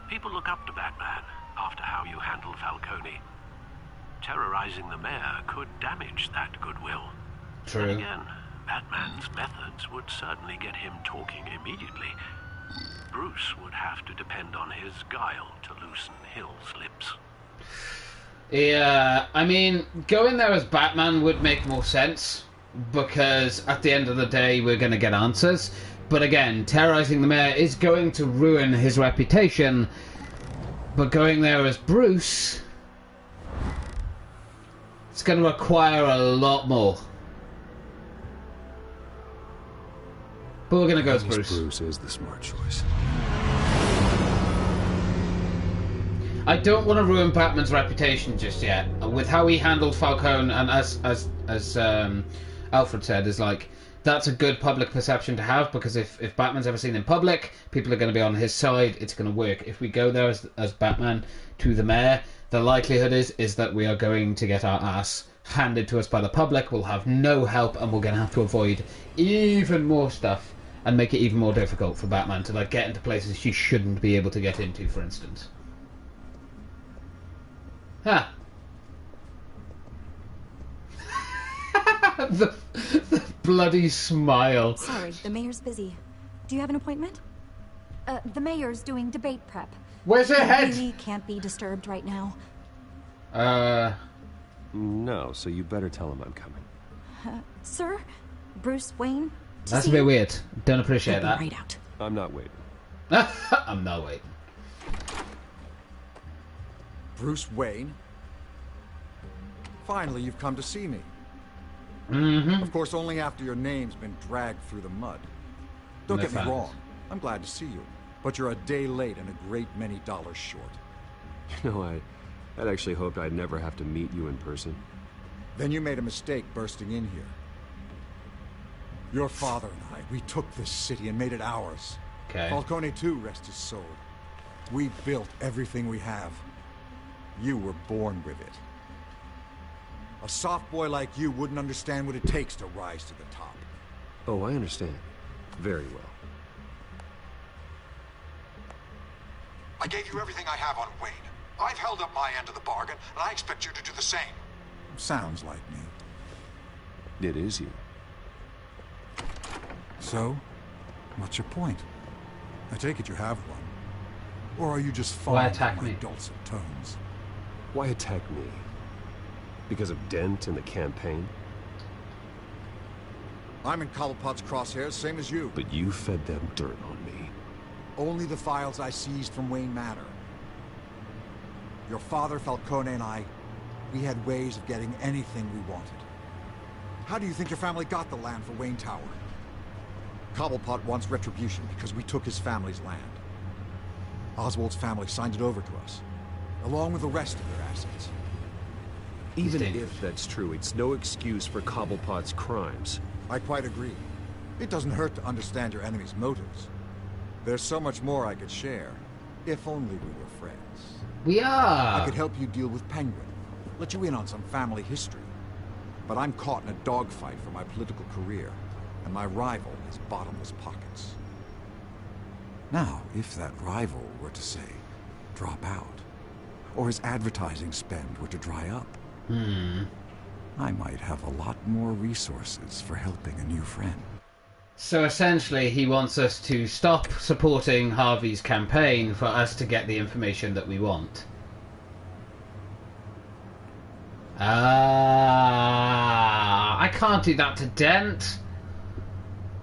People look up to Batman after how you handled Falcone. Terrorizing the mayor could damage that goodwill. True. Then again, Batman's methods would certainly get him talking immediately. Bruce would have to depend on his guile to loosen Hill's lips. Yeah, I mean, going there as Batman would make more sense, because at the end of the day, we're going to get answers. But again, terrorizing the mayor is going to ruin his reputation. But going there as Bruce, it's going to require a lot more. But we're going to go as Bruce. Bruce is the smart choice. I don't want to ruin Batman's reputation just yet. With how he handled Falcone, and as Alfred said, is like, that's a good public perception to have, because if Batman's ever seen in public, people are going to be on his side. It's going to work. If we go there as Batman to the mayor, the likelihood is that we are going to get our ass handed to us by the public. We'll have no help, and we're going to have to avoid even more stuff and make it even more difficult for Batman to like get into places she shouldn't be able to get into, for instance. Huh. the bloody smile. Sorry, the mayor's busy. Do you have an appointment? The mayor's doing debate prep. Where's her head? Really can't be disturbed right now. No, so you better tell him I'm coming. Sir? Bruce Wayne? That's a bit weird. Don't appreciate that. Right out. I'm not waiting. I'm not waiting. Bruce Wayne? Finally, you've come to see me. Mm-hmm. Of course, only after your name's been dragged through the mud. Don't No get me thanks. wrong. I'm glad to see you. But you're a day late and a great many dollars short. You know, I'd actually hoped I'd never have to meet you in person. Then you made a mistake bursting in here. Your father and I, we took this city and made it ours. Okay. Falcone too, rest his soul. We built everything we have. You were born with it. A soft boy like you wouldn't understand what it takes to rise to the top. Oh, I understand. Very well. I gave you everything I have on Wayne. I've held up my end of the bargain, and I expect you to do the same. Sounds like me. It is you. So, what's your point? I take it you have one. Or are you just Why fond attack of my me? dulcet tones? Why attack me? Because of Dent and the campaign? I'm in Cobblepot's crosshairs, same as you. But you fed them dirt on me. Only the files I seized from Wayne matter. Your father, Falcone, and I, we had ways of getting anything we wanted. How do you think your family got the land for Wayne Tower? Cobblepot wants retribution because we took his family's land. Oswald's family signed it over to us, along with the rest of their assets. Even if that's true, it's no excuse for Cobblepot's crimes. I quite agree. It doesn't hurt to understand your enemy's motives. There's so much more I could share, if only we were friends. We are! I could help you deal with Penguin, let you in on some family history. But I'm caught in a dogfight for my political career, and my rival has bottomless pockets. Now, if that rival were to say, drop out, or his advertising spend were to dry up, I might have a lot more resources for helping a new friend. So essentially, he wants us to stop supporting Harvey's campaign for us to get the information that we want. I can't do that to Dent.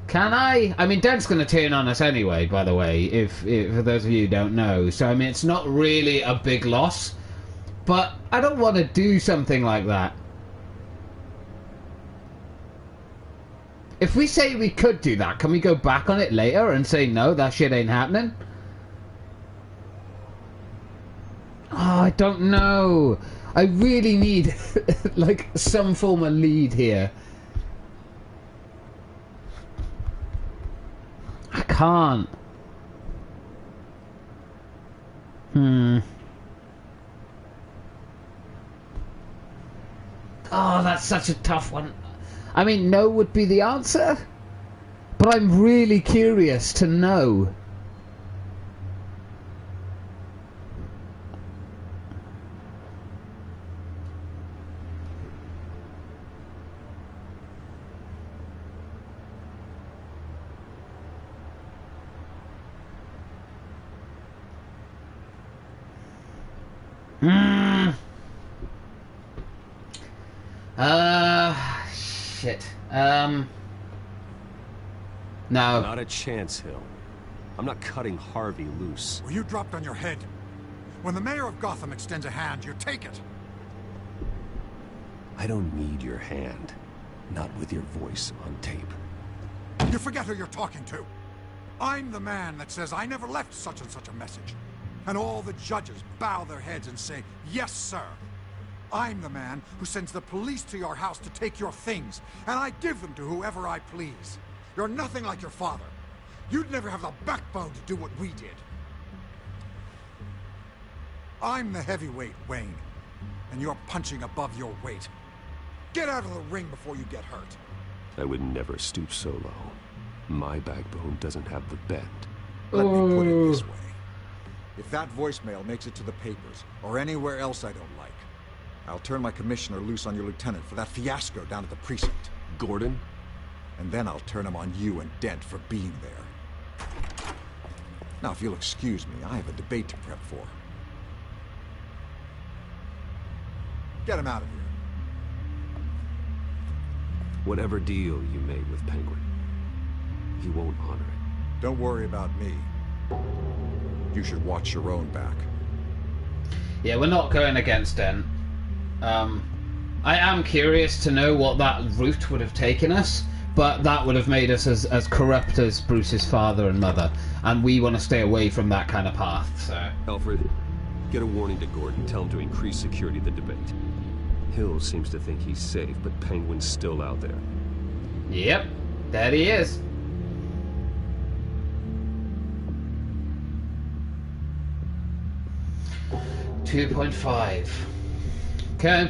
Can I? I mean, Dent's going to turn on us anyway, by the way, if for those of you who don't know. So, I mean, it's not really a big loss. But I don't want to do something like that. If we say we could do that, can we go back on it later and say, no, that shit ain't happening? Oh, I don't know. I really need, like, some form of lead here. I can't. Oh, that's such a tough one. I mean, no would be the answer, but I'm really curious to know. Shit. No. Not a chance, Hill. I'm not cutting Harvey loose. Well, you dropped on your head. When the mayor of Gotham extends a hand, you take it. I don't need your hand. Not with your voice on tape. You forget who you're talking to. I'm the man that says I never left such and such a message. And all the judges bow their heads and say, yes, sir. I'm the man who sends the police to your house to take your things, and I give them to whoever I please. You're nothing like your father. You'd never have the backbone to do what we did. I'm the heavyweight, Wayne, and you're punching above your weight. Get out of the ring before you get hurt. I would never stoop so low. My backbone doesn't have the bend. Let me put it this way. If that voicemail makes it to the papers, or anywhere else I don't like, I'll turn my commissioner loose on your lieutenant for that fiasco down at the precinct. Gordon? And then I'll turn him on you and Dent for being there. Now, if you'll excuse me, I have a debate to prep for. Get him out of here. Whatever deal you made with Penguin, he won't honor it. Don't worry about me. You should watch your own back. Yeah, we're not going against Dent. I am curious to know what that route would have taken us, but that would have made us as corrupt as Bruce's father and mother, and we want to stay away from that kind of path, so... Alfred, get a warning to Gordon. Tell him to increase security at the debate. Hill seems to think he's safe, but Penguin's still out there. Yep, there he is. $2.5. Okay.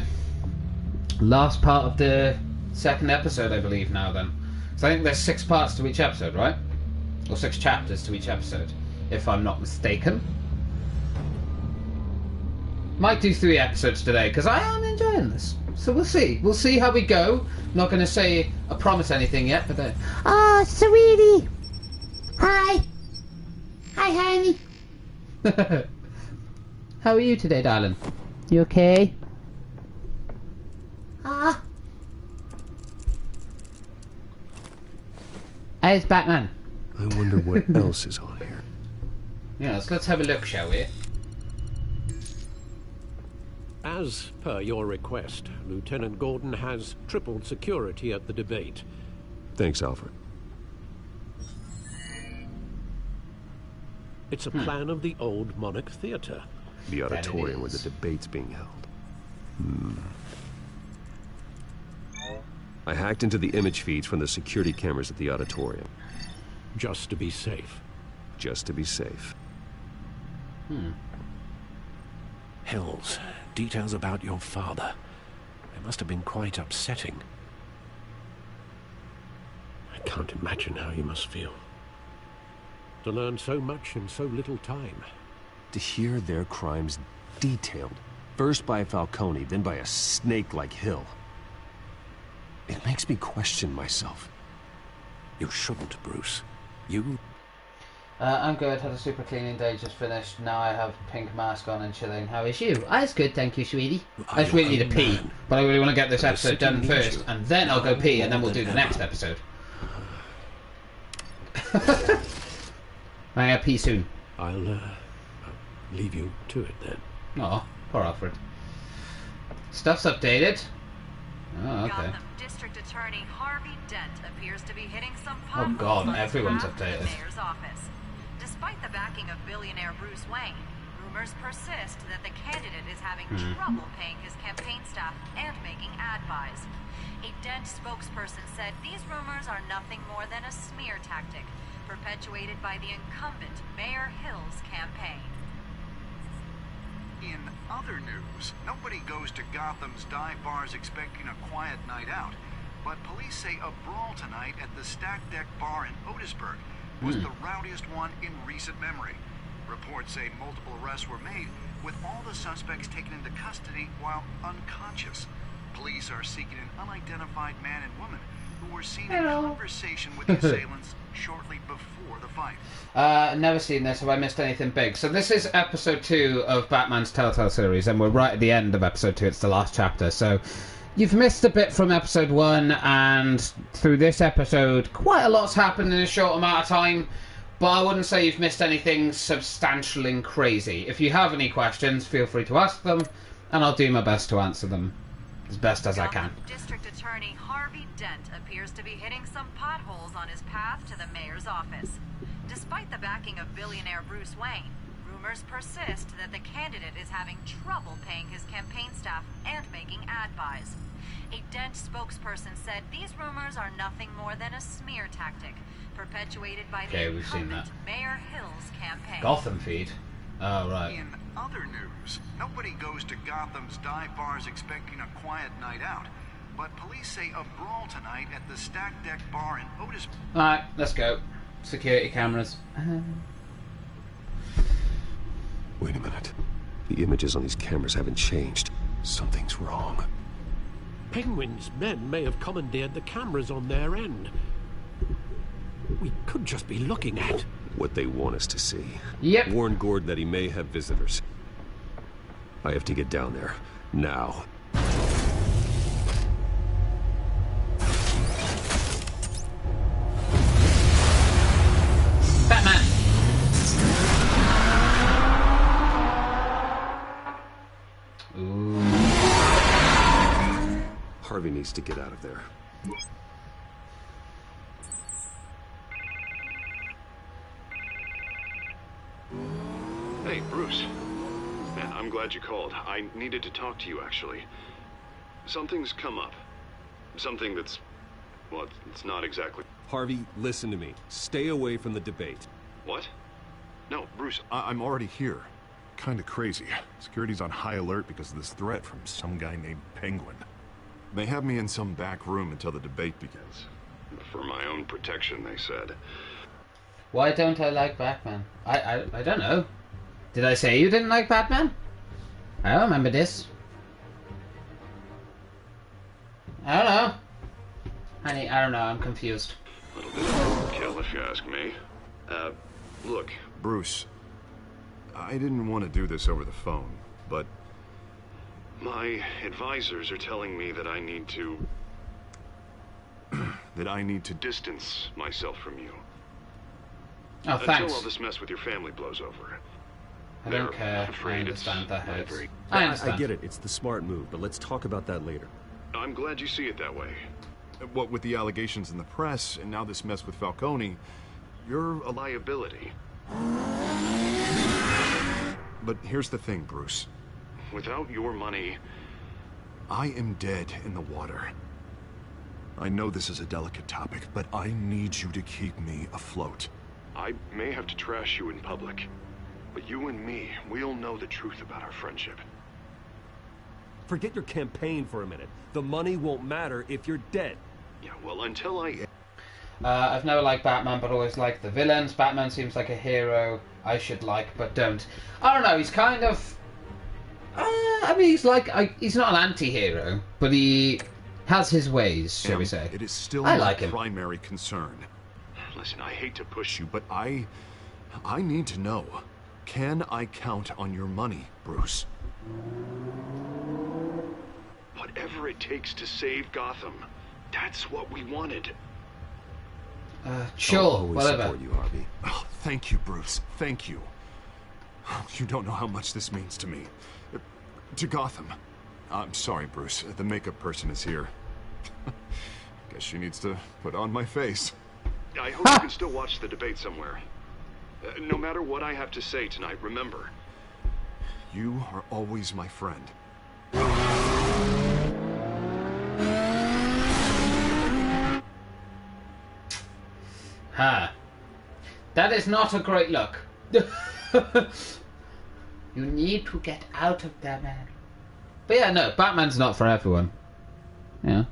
Last part of the second episode, I believe, now then. So I think there's 6 parts to each episode, right? Or 6 chapters to each episode, if I'm not mistaken. Might do 3 episodes today, because I am enjoying this. So we'll see. We'll see how we go. Not going to say or promise anything yet, but then... Oh, sweetie! Hi! Hi, honey. How are you today, darling? You okay? Ah. How's Batman? I wonder what else is on here. Yes, let's have a look, shall we? As per your request, Lieutenant Gordon has tripled security at the debate. Thanks, Alfred. It's a plan of the old Monarch Theatre. The auditorium where the debate's being held. I hacked into the image feeds from the security cameras at the auditorium. Just to be safe. Just to be safe. Hills, details about your father. They must have been quite upsetting. I can't imagine how you must feel. To learn so much in so little time. To hear their crimes detailed, first by Falcone, then by a snake like Hill. It makes me question myself. You shouldn't, Bruce. You... I'm good. Had a super cleaning day just finished. Now I have pink mask on and chilling. How is you? I was good, thank you, sweetie. I just really need to pee, but I really want to get this episode done first, and then I'll go pee, and then we'll do the next episode. I'm gonna pee soon. I'll leave you to it then. Oh, poor Alfred. Stuff's updated. Oh, okay. Gotham District Attorney Harvey Dent appears to be hitting some Oh potholes God, on his everyone's path to updated. the mayor's office. Despite the backing of billionaire Bruce Wayne, rumors persist that the candidate is having trouble paying his campaign staff and making ad buys. A Dent spokesperson said these rumors are nothing more than a smear tactic perpetuated by the incumbent Mayor Hill's campaign. In other news, nobody goes to Gotham's dive bars expecting a quiet night out, but police say a brawl tonight at the Stack Deck Bar in Otisburg was the rowdiest one in recent memory. Reports say multiple arrests were made, with all the suspects taken into custody while unconscious. Police are seeking an unidentified man and woman who were seen in conversation with the assailants shortly before the fight. Never seen this. Have I missed anything big? So this is episode 2 of Batman's Telltale series, and we're right at the end of episode 2. It's the last chapter. So you've missed a bit from episode 1, and through this episode, quite a lot's happened in a short amount of time. But I wouldn't say you've missed anything substantial and crazy. If you have any questions, feel free to ask them, and I'll do my best to answer them as best as I can. District Attorney Harvey Dent appears to be hitting some potholes on his path to the mayor's office. Despite the backing of billionaire Bruce Wayne, rumors persist that the candidate is having trouble paying his campaign staff and making ad buys. A Dent spokesperson said these rumors are nothing more than a smear tactic perpetuated by the we've seen that. Mayor Hill's campaign. Gotham feed. Oh, right. In other news, nobody goes to Gotham's dive bars expecting a quiet night out, but police say a brawl tonight at the Stack Deck Bar in Otisburg. Alright, let's go. Security cameras. Wait a minute. The images on these cameras haven't changed. Something's wrong. Penguin's men may have commandeered the cameras on their end. We could just be looking at What they want us to see. Yep. Warn Gordon that he may have visitors. I have to get down there. Now. Batman! Ooh. Harvey needs to get out of there. Hey, Bruce. Man, I'm glad you called. I needed to talk to you, actually. Something's come up. Something that's... well, it's not exactly... Harvey, listen to me. Stay away from the debate. What? No, Bruce, I'm already here. Kinda crazy. Security's on high alert because of this threat from some guy named Penguin. They have me in some back room until the debate begins. for my own protection, they said. Why don't I like Batman? I don't know. Did I say you didn't like Batman? I don't remember this. I don't know. Honey, I don't know. I'm confused. A little bit of kill, if you ask me. Look, Bruce, I didn't want to do this over the phone, but... My advisors are telling me that I need to... that I need to distance myself from you. Oh, thanks. Until all this mess with your family blows over. I don't care. I understand that hurts. I understand. I get it. It's the smart move, but let's talk about that later. I'm glad you see it that way. What with the allegations in the press, and now this mess with Falcone, you're a liability. But here's the thing, Bruce. Without your money... I am dead in the water. I know this is a delicate topic, but I need you to keep me afloat. I may have to trash you in public, but you and me, we'll know the truth about our friendship. Forget your campaign for a minute. The money won't matter if you're dead. Yeah, well, until I... I've never liked Batman, but always liked the villains. Batman seems like a hero I should like, but don't. I don't know, he's kind of... I mean, he's like... he's not an anti-hero, but he has his ways, shall we say. It is still I my like him. primary concern. Listen, I hate to push you, but I need to know. Can I count on your money, Bruce? Whatever it takes to save Gotham. That's what we wanted. Sure, I'll always whatever. support you, Harvey. Oh, thank you, Bruce. Thank you. You don't know how much this means to me. To Gotham. I'm sorry, Bruce. The makeup person is here. Guess she needs to put on my face. I hope you can still watch the debate somewhere. No matter what I have to say tonight, remember. You are always my friend. Ha. That is not a great look. You need to get out of there, man. But yeah, no, Batman's not for everyone. Yeah.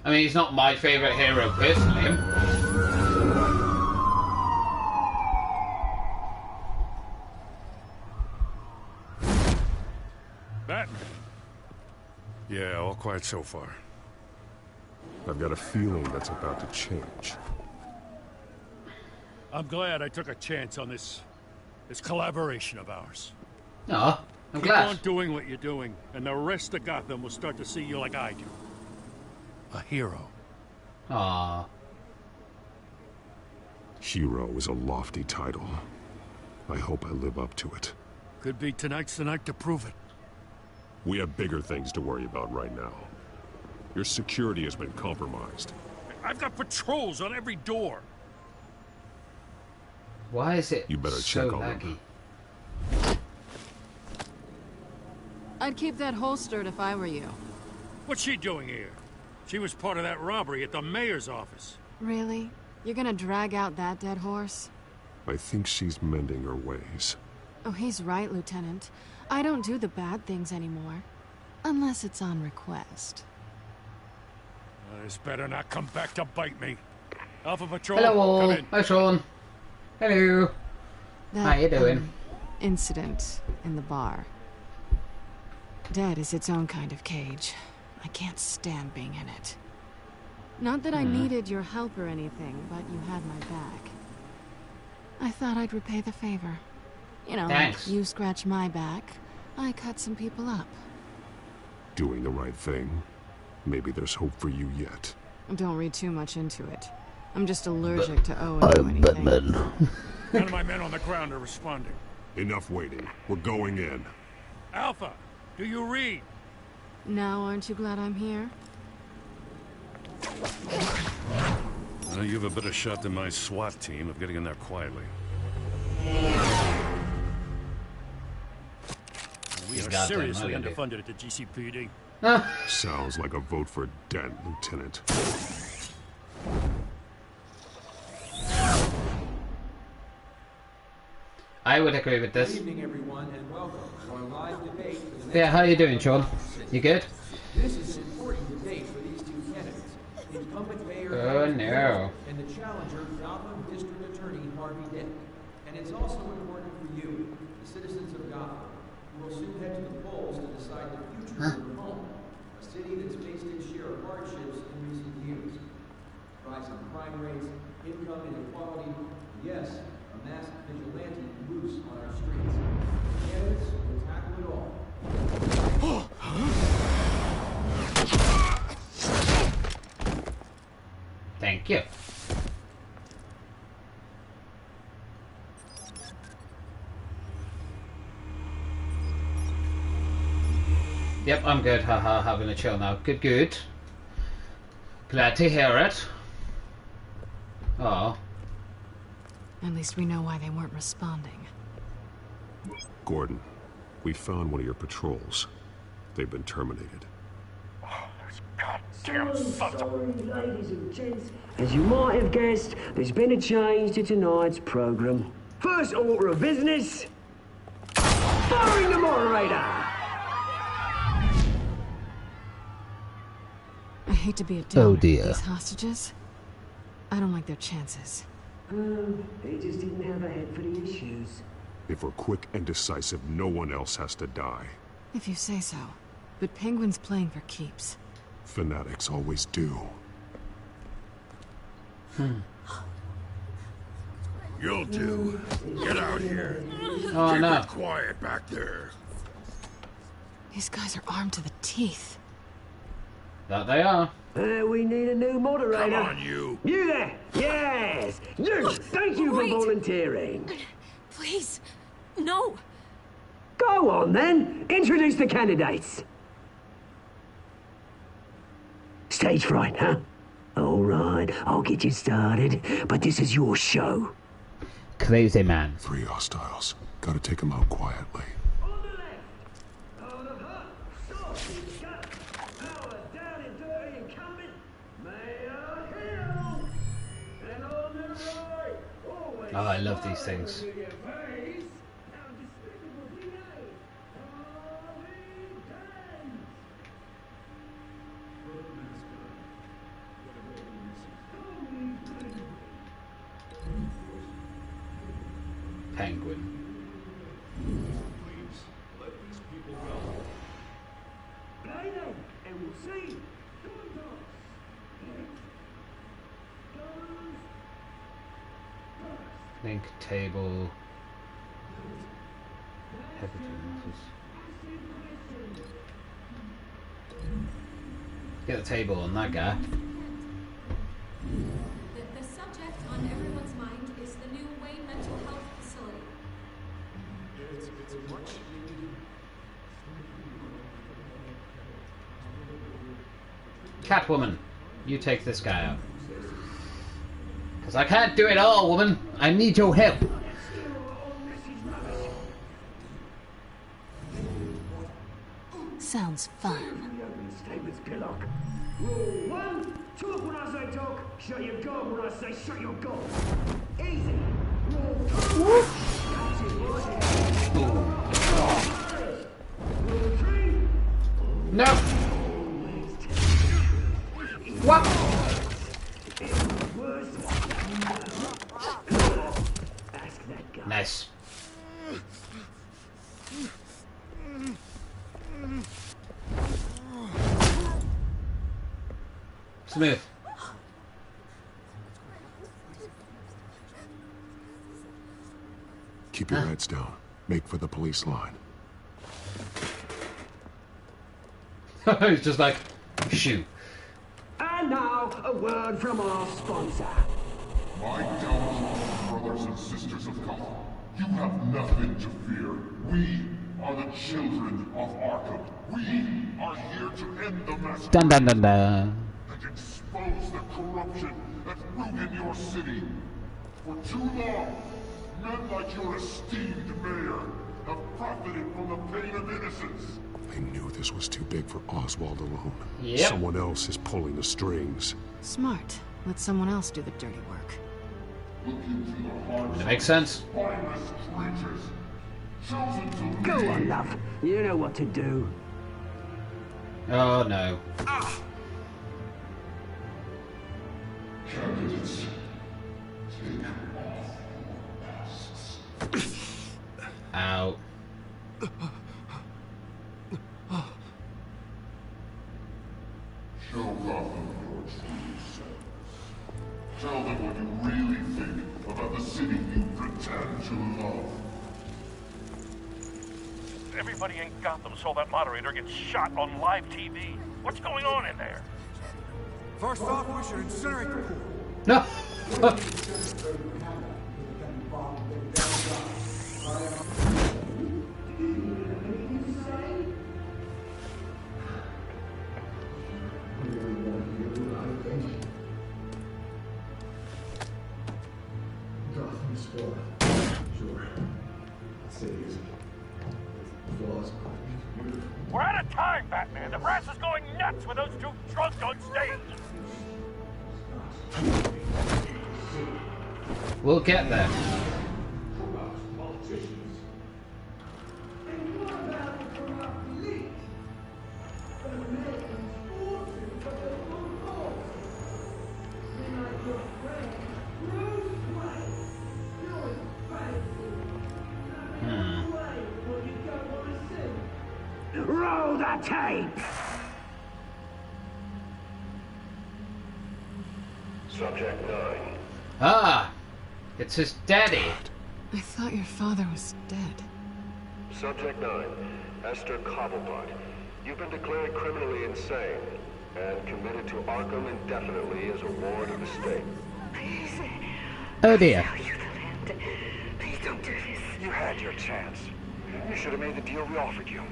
I mean, he's not my favourite hero personally. Batman. Yeah, all quiet so far. I've got a feeling that's about to change. I'm glad I took a chance on this collaboration of ours. Aw, I'm Keep glad. on doing what you're doing, and the rest of Gotham will start to see you like I do. A hero. Aww. Hero is a lofty title. I hope I live up to it. Could be tonight's the night to prove it. We have bigger things to worry about right now. Your security has been compromised. I've got patrols on every door. Why is it You better so check on laggy? them. I'd keep that holstered if I were you. What's she doing here? She was part of that robbery at the mayor's office. Really? You're gonna drag out that dead horse? I think she's mending her ways. Oh, he's right, Lieutenant. I don't do the bad things anymore. Unless it's on request. This better not come back to bite me. Alpha Patrol, Hello come all. in. Hi Sean. Hello. How you doing? Incident in the bar. Dead is its own kind of cage. I can't stand being in it. Not that I needed your help or anything, but you had my back. I thought I'd repay the favor. You know, Thanks. like you scratch my back, I cut some people up. Doing the right thing. Maybe there's hope for you yet. Don't read too much into it. I'm just allergic to owing you anything. None of my men on the ground are responding. Enough waiting. We're going in. Alpha, do you read? Now aren't you glad I'm here? You have a better shot than my SWAT team of getting in there quietly. We He's are got them, seriously look at underfunded at the GCPD. Sounds like a vote for Dent, Lieutenant. I would agree with this. Good evening, everyone, and welcome to our live debate for the next Yeah, how you doing, Sean? You good? This is an important debate for these two candidates, incumbent Mayor Oh, no. and the challenger Gotham District Attorney Harvey Dent. And it's also important for you, the citizens of Gotham, who will soon head to the polls to decide the future of your home, a city that's faced its share of hardships in recent years. Rising crime rates, income inequality, yes, a a masked vigilante loose on our streets. Candidates will tackle it all. Thank you. Yep, I'm good. Haha, having a chill now. Good, good. Glad to hear it. Oh. At least we know why they weren't responding. Gordon, we found one of your patrols. They've been terminated. So sorry, ladies and gents. As you might have guessed, there's been a change to tonight's program. First order of business, firing the moderator. I hate to be a downer Oh with dear. these hostages. I don't like their chances. He just didn't have a head for the issues. If we're quick and decisive, no one else has to die. If you say so. But Penguin's playing for keeps. Fanatics always do. You'll do. Get out here. Oh, Keep no. it quiet back there. These guys are armed to the teeth. That they are. We need a new moderator. Come on, you. You there? Yes! You! Thank you Wait. for volunteering. Please, no. Go on, then. Introduce the candidates. Stage fright, huh? All right, I'll get you started, but this is your show. Crazy man. 3 hostiles. Gotta take them out quietly. Oh, I love these things. Penguin. Link table. Get the table on that guy. The subject on everyone's mind is the new Wayne Mental Health Facility. It's a much Catwoman, you take this guy out. Because I can't do it all, woman. I need your help. Sounds fun. Rule 1, talk when I say talk, shut your gob when I say shut your gob. Easy. Rule 2, Rule 3, no. What? Nice. Smooth. Keep your heads down. Make for the police line. He's just like, shoot. And now, a word from our sponsor. My gallant brothers and sisters of Gotham, you have nothing to fear. We are the children of Arkham. We are here to end the massacre Dun dun dun dun. and expose the corruption that's ruined your city. For too long, men like your esteemed mayor have profited from the pain of innocence. They knew this was too big for Oswald alone. Yep. Someone else is pulling the strings. Smart. Let someone else do the dirty work. Look into the hearts That makes sense. of spineless creatures, chosen to Go lead. on, love. You know what to do. Oh no. Candidates, take off your masks. Ow. Show Gotham your true selves. Tell them what you really think about the city you pretend to love. Everybody in Gotham saw that moderator get shot on live TV. What's going on in there? First off, we should incinerate the pool. No. We're out of time, Batman. The brass is going nuts with those two drunks on stage. We'll get there. Roll the tape! Subject 9. Ah, it's his daddy. I thought your father was dead. Subject 9. Esther Cobblepot. You've been declared criminally insane and committed to Arkham indefinitely as a ward of the state. Oh dear. Please don't do this. You had your chance. You should have made the deal we offered you.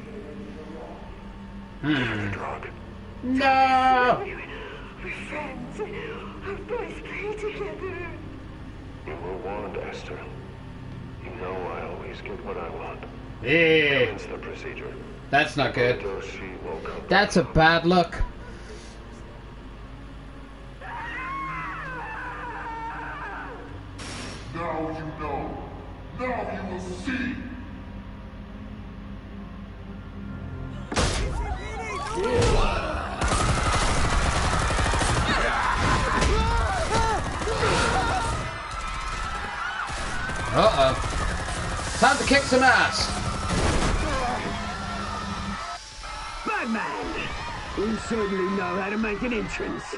The drug. No! We're friends. Our boys play together. You were warned, Esther. You know I always get what I want. Yeah. Commence the procedure. That's not good. She will come. That's a bad look. Now you know. Now you will see. Uh-oh. Time to kick some ass. Batman! You certainly know how to make an entrance.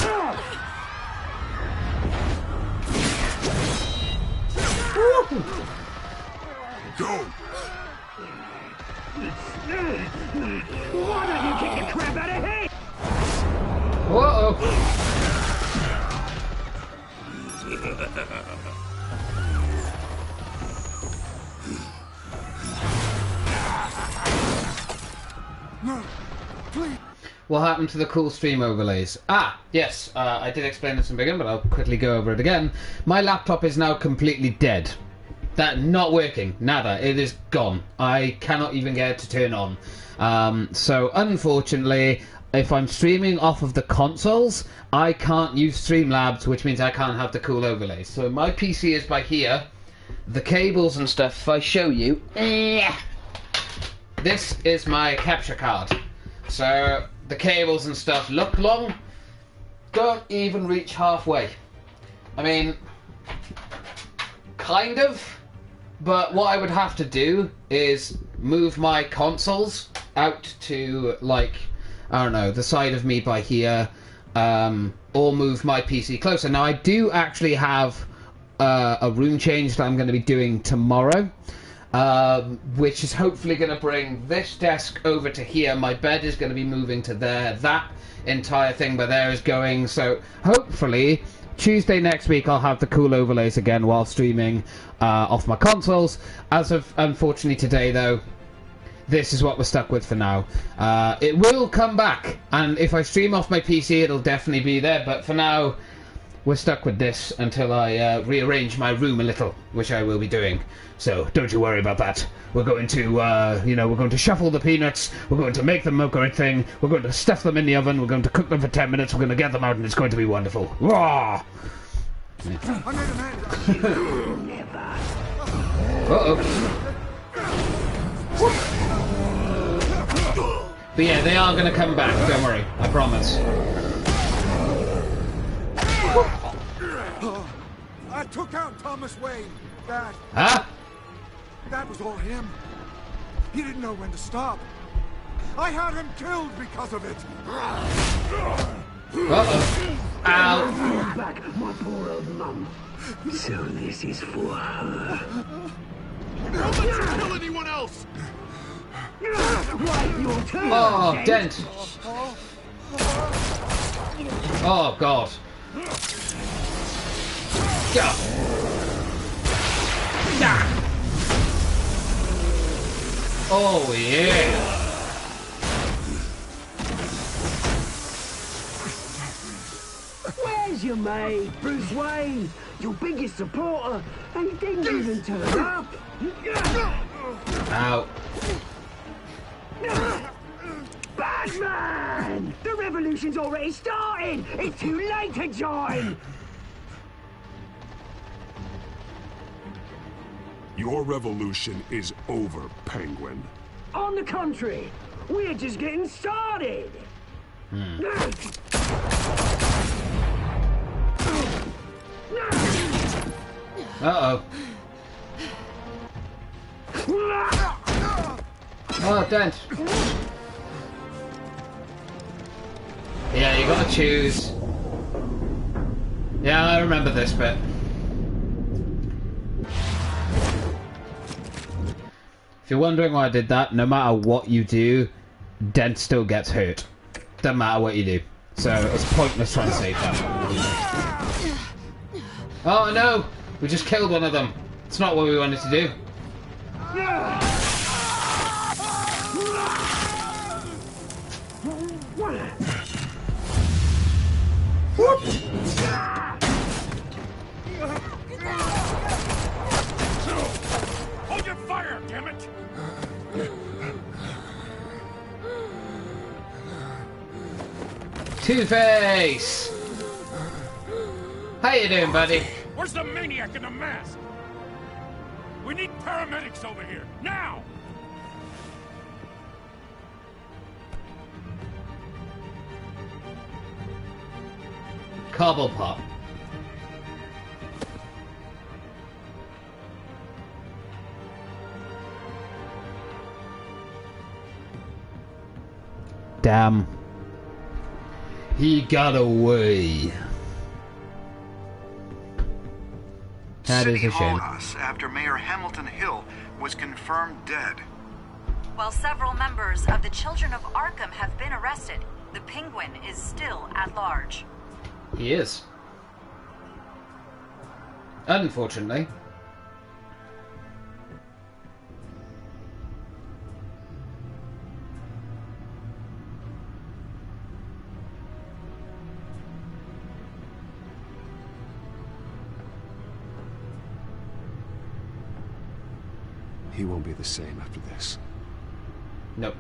Go! Why don't you kick the crap out of him? Uh-oh. No, please. What happened to the cool stream overlays? Ah, yes, I did explain this in the beginning, but I'll quickly go over it again. My laptop is now completely dead. Not working. Nada. It is gone. I cannot even get it to turn on. So, unfortunately, if I'm streaming off of the consoles, I can't use Streamlabs, which means I can't have the cool overlays. So my PC is by here. The cables and stuff, if I show you... This is my capture card. So the cables and stuff look long, don't even reach halfway. I mean, kind of, but what I would have to do is move my consoles out to, like, I don't know, the side of me by here, or move my PC closer. Now I do actually have a room change that I'm going to be doing tomorrow. Which is hopefully going to bring this desk over to here. My bed is going to be moving to there. That entire thing by there is going. So hopefully Tuesday next week I'll have the cool overlays again while streaming off my consoles. As of unfortunately today though, this is what we're stuck with for now. It will come back, and if I stream off my PC it'll definitely be there, but for now we're stuck with this until I rearrange my room a little, which I will be doing. So don't you worry about that. We're going to, we're going to shuffle the peanuts. We're going to make them look right thing. We're going to stuff them in the oven. We're going to cook them for 10 minutes. We're going to get them out, and it's going to be wonderful. Raw! Uh-oh. But yeah, they are going to come back. Don't worry. I promise. I took out Thomas Wayne. Huh? That was all him. He didn't know when to stop. I had him killed because of it. Uh-oh. Ow! Back my poor old mum. So this is for her. Don't let you kill anyone else! Right, your turn. Oh, Dent. Oh, God. Yeah. Yeah. Oh, yeah. Where's your mate, Bruce Wayne? Your biggest supporter, and he didn't even turn up. Ow. Batman! The revolution's already started! It's too late to join! Your revolution is over, Penguin. On the contrary, we're just getting started! Uh-oh. Oh, Dent. Yeah, you gotta choose. Yeah, I remember this bit. If you're wondering why I did that, no matter what you do, Dent still gets hurt. Doesn't matter what you do. So it's pointless trying to save them. Oh no! We just killed one of them. It's not what we wanted to do. Hold your fire, damn it! Two-Face! How you doing, buddy? Where's the maniac in the mask? We need paramedics over here, now! Cobblepot. Damn. He got away. That is a shame. Us after Mayor Hamilton Hill was confirmed dead. While several members of the Children of Arkham have been arrested, the Penguin is still at large. He is. Unfortunately. He won't be the same after this. Nope.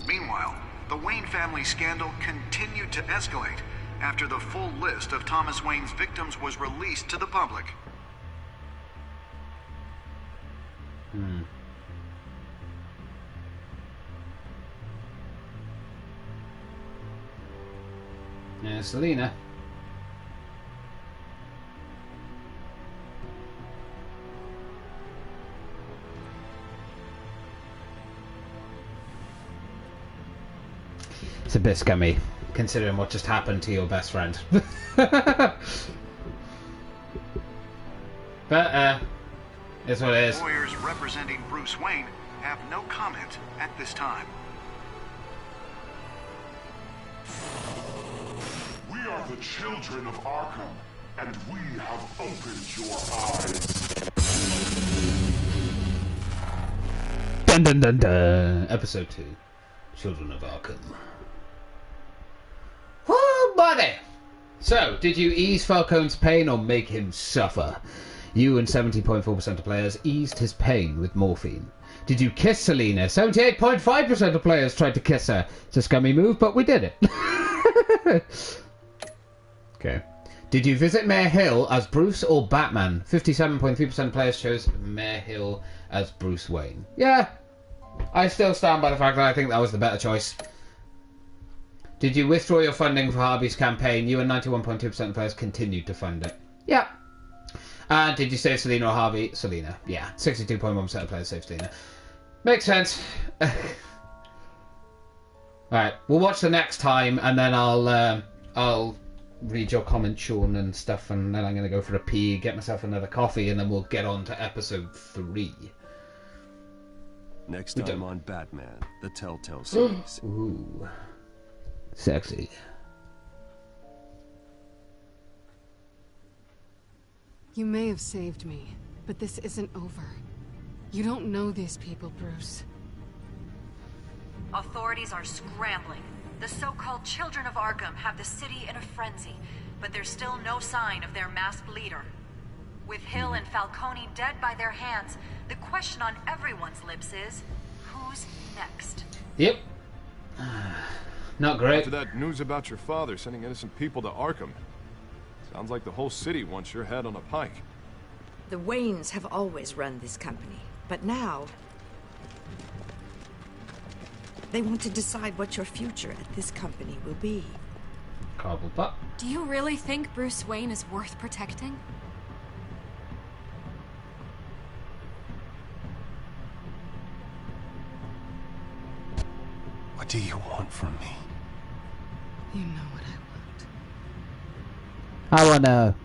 Meanwhile, the Wayne family scandal continued to escalate after the full list of Thomas Wayne's victims was released to the public. Yeah, Selena. It's a bit scummy, considering what just happened to your best friend. But, it's what it is. Lawyers representing Bruce Wayne have no comment at this time. We are the children of Arkham, and we have opened your eyes. Dun dun dun dun. Episode 2. Children of Arkham. Woo, buddy! So, did you ease Falcone's pain or make him suffer? You and 70.4% of players eased his pain with morphine. Did you kiss Selena? 78.5% of players tried to kiss her. It's a scummy move, but we did it. Okay. Did you visit Mayor Hill as Bruce or Batman? 57.3% of players chose Mayor Hill as Bruce Wayne. Yeah. I still stand by the fact that I think that was the better choice. Did you withdraw your funding for Harvey's campaign? You and 91.2% of players continued to fund it. Yeah. And did you save Selena or Harvey? Selena. Yeah. 62.1% of players saved Selena. Makes sense. Alright, we'll watch the next time, and then I'll read your comments, Sean, and stuff, and then I'm going to go for a pee, get myself another coffee, and then we'll get on to episode 3. Next time on Batman, the TellTales series. Ooh. Sexy. You may have saved me, but this isn't over. You don't know these people, Bruce. Authorities are scrambling. The so-called Children of Arkham have the city in a frenzy, but there's still no sign of their masked leader. With Hill and Falcone dead by their hands, the question on everyone's lips is, who's next? Yep. Not great. After that news about your father sending innocent people to Arkham, sounds like the whole city wants your head on a pike. The Waynes have always run this company, but now they want to decide what your future at this company will be. Cobblepot. Do you really think Bruce Wayne is worth protecting? What do you want from me? You know what I want. I wanna.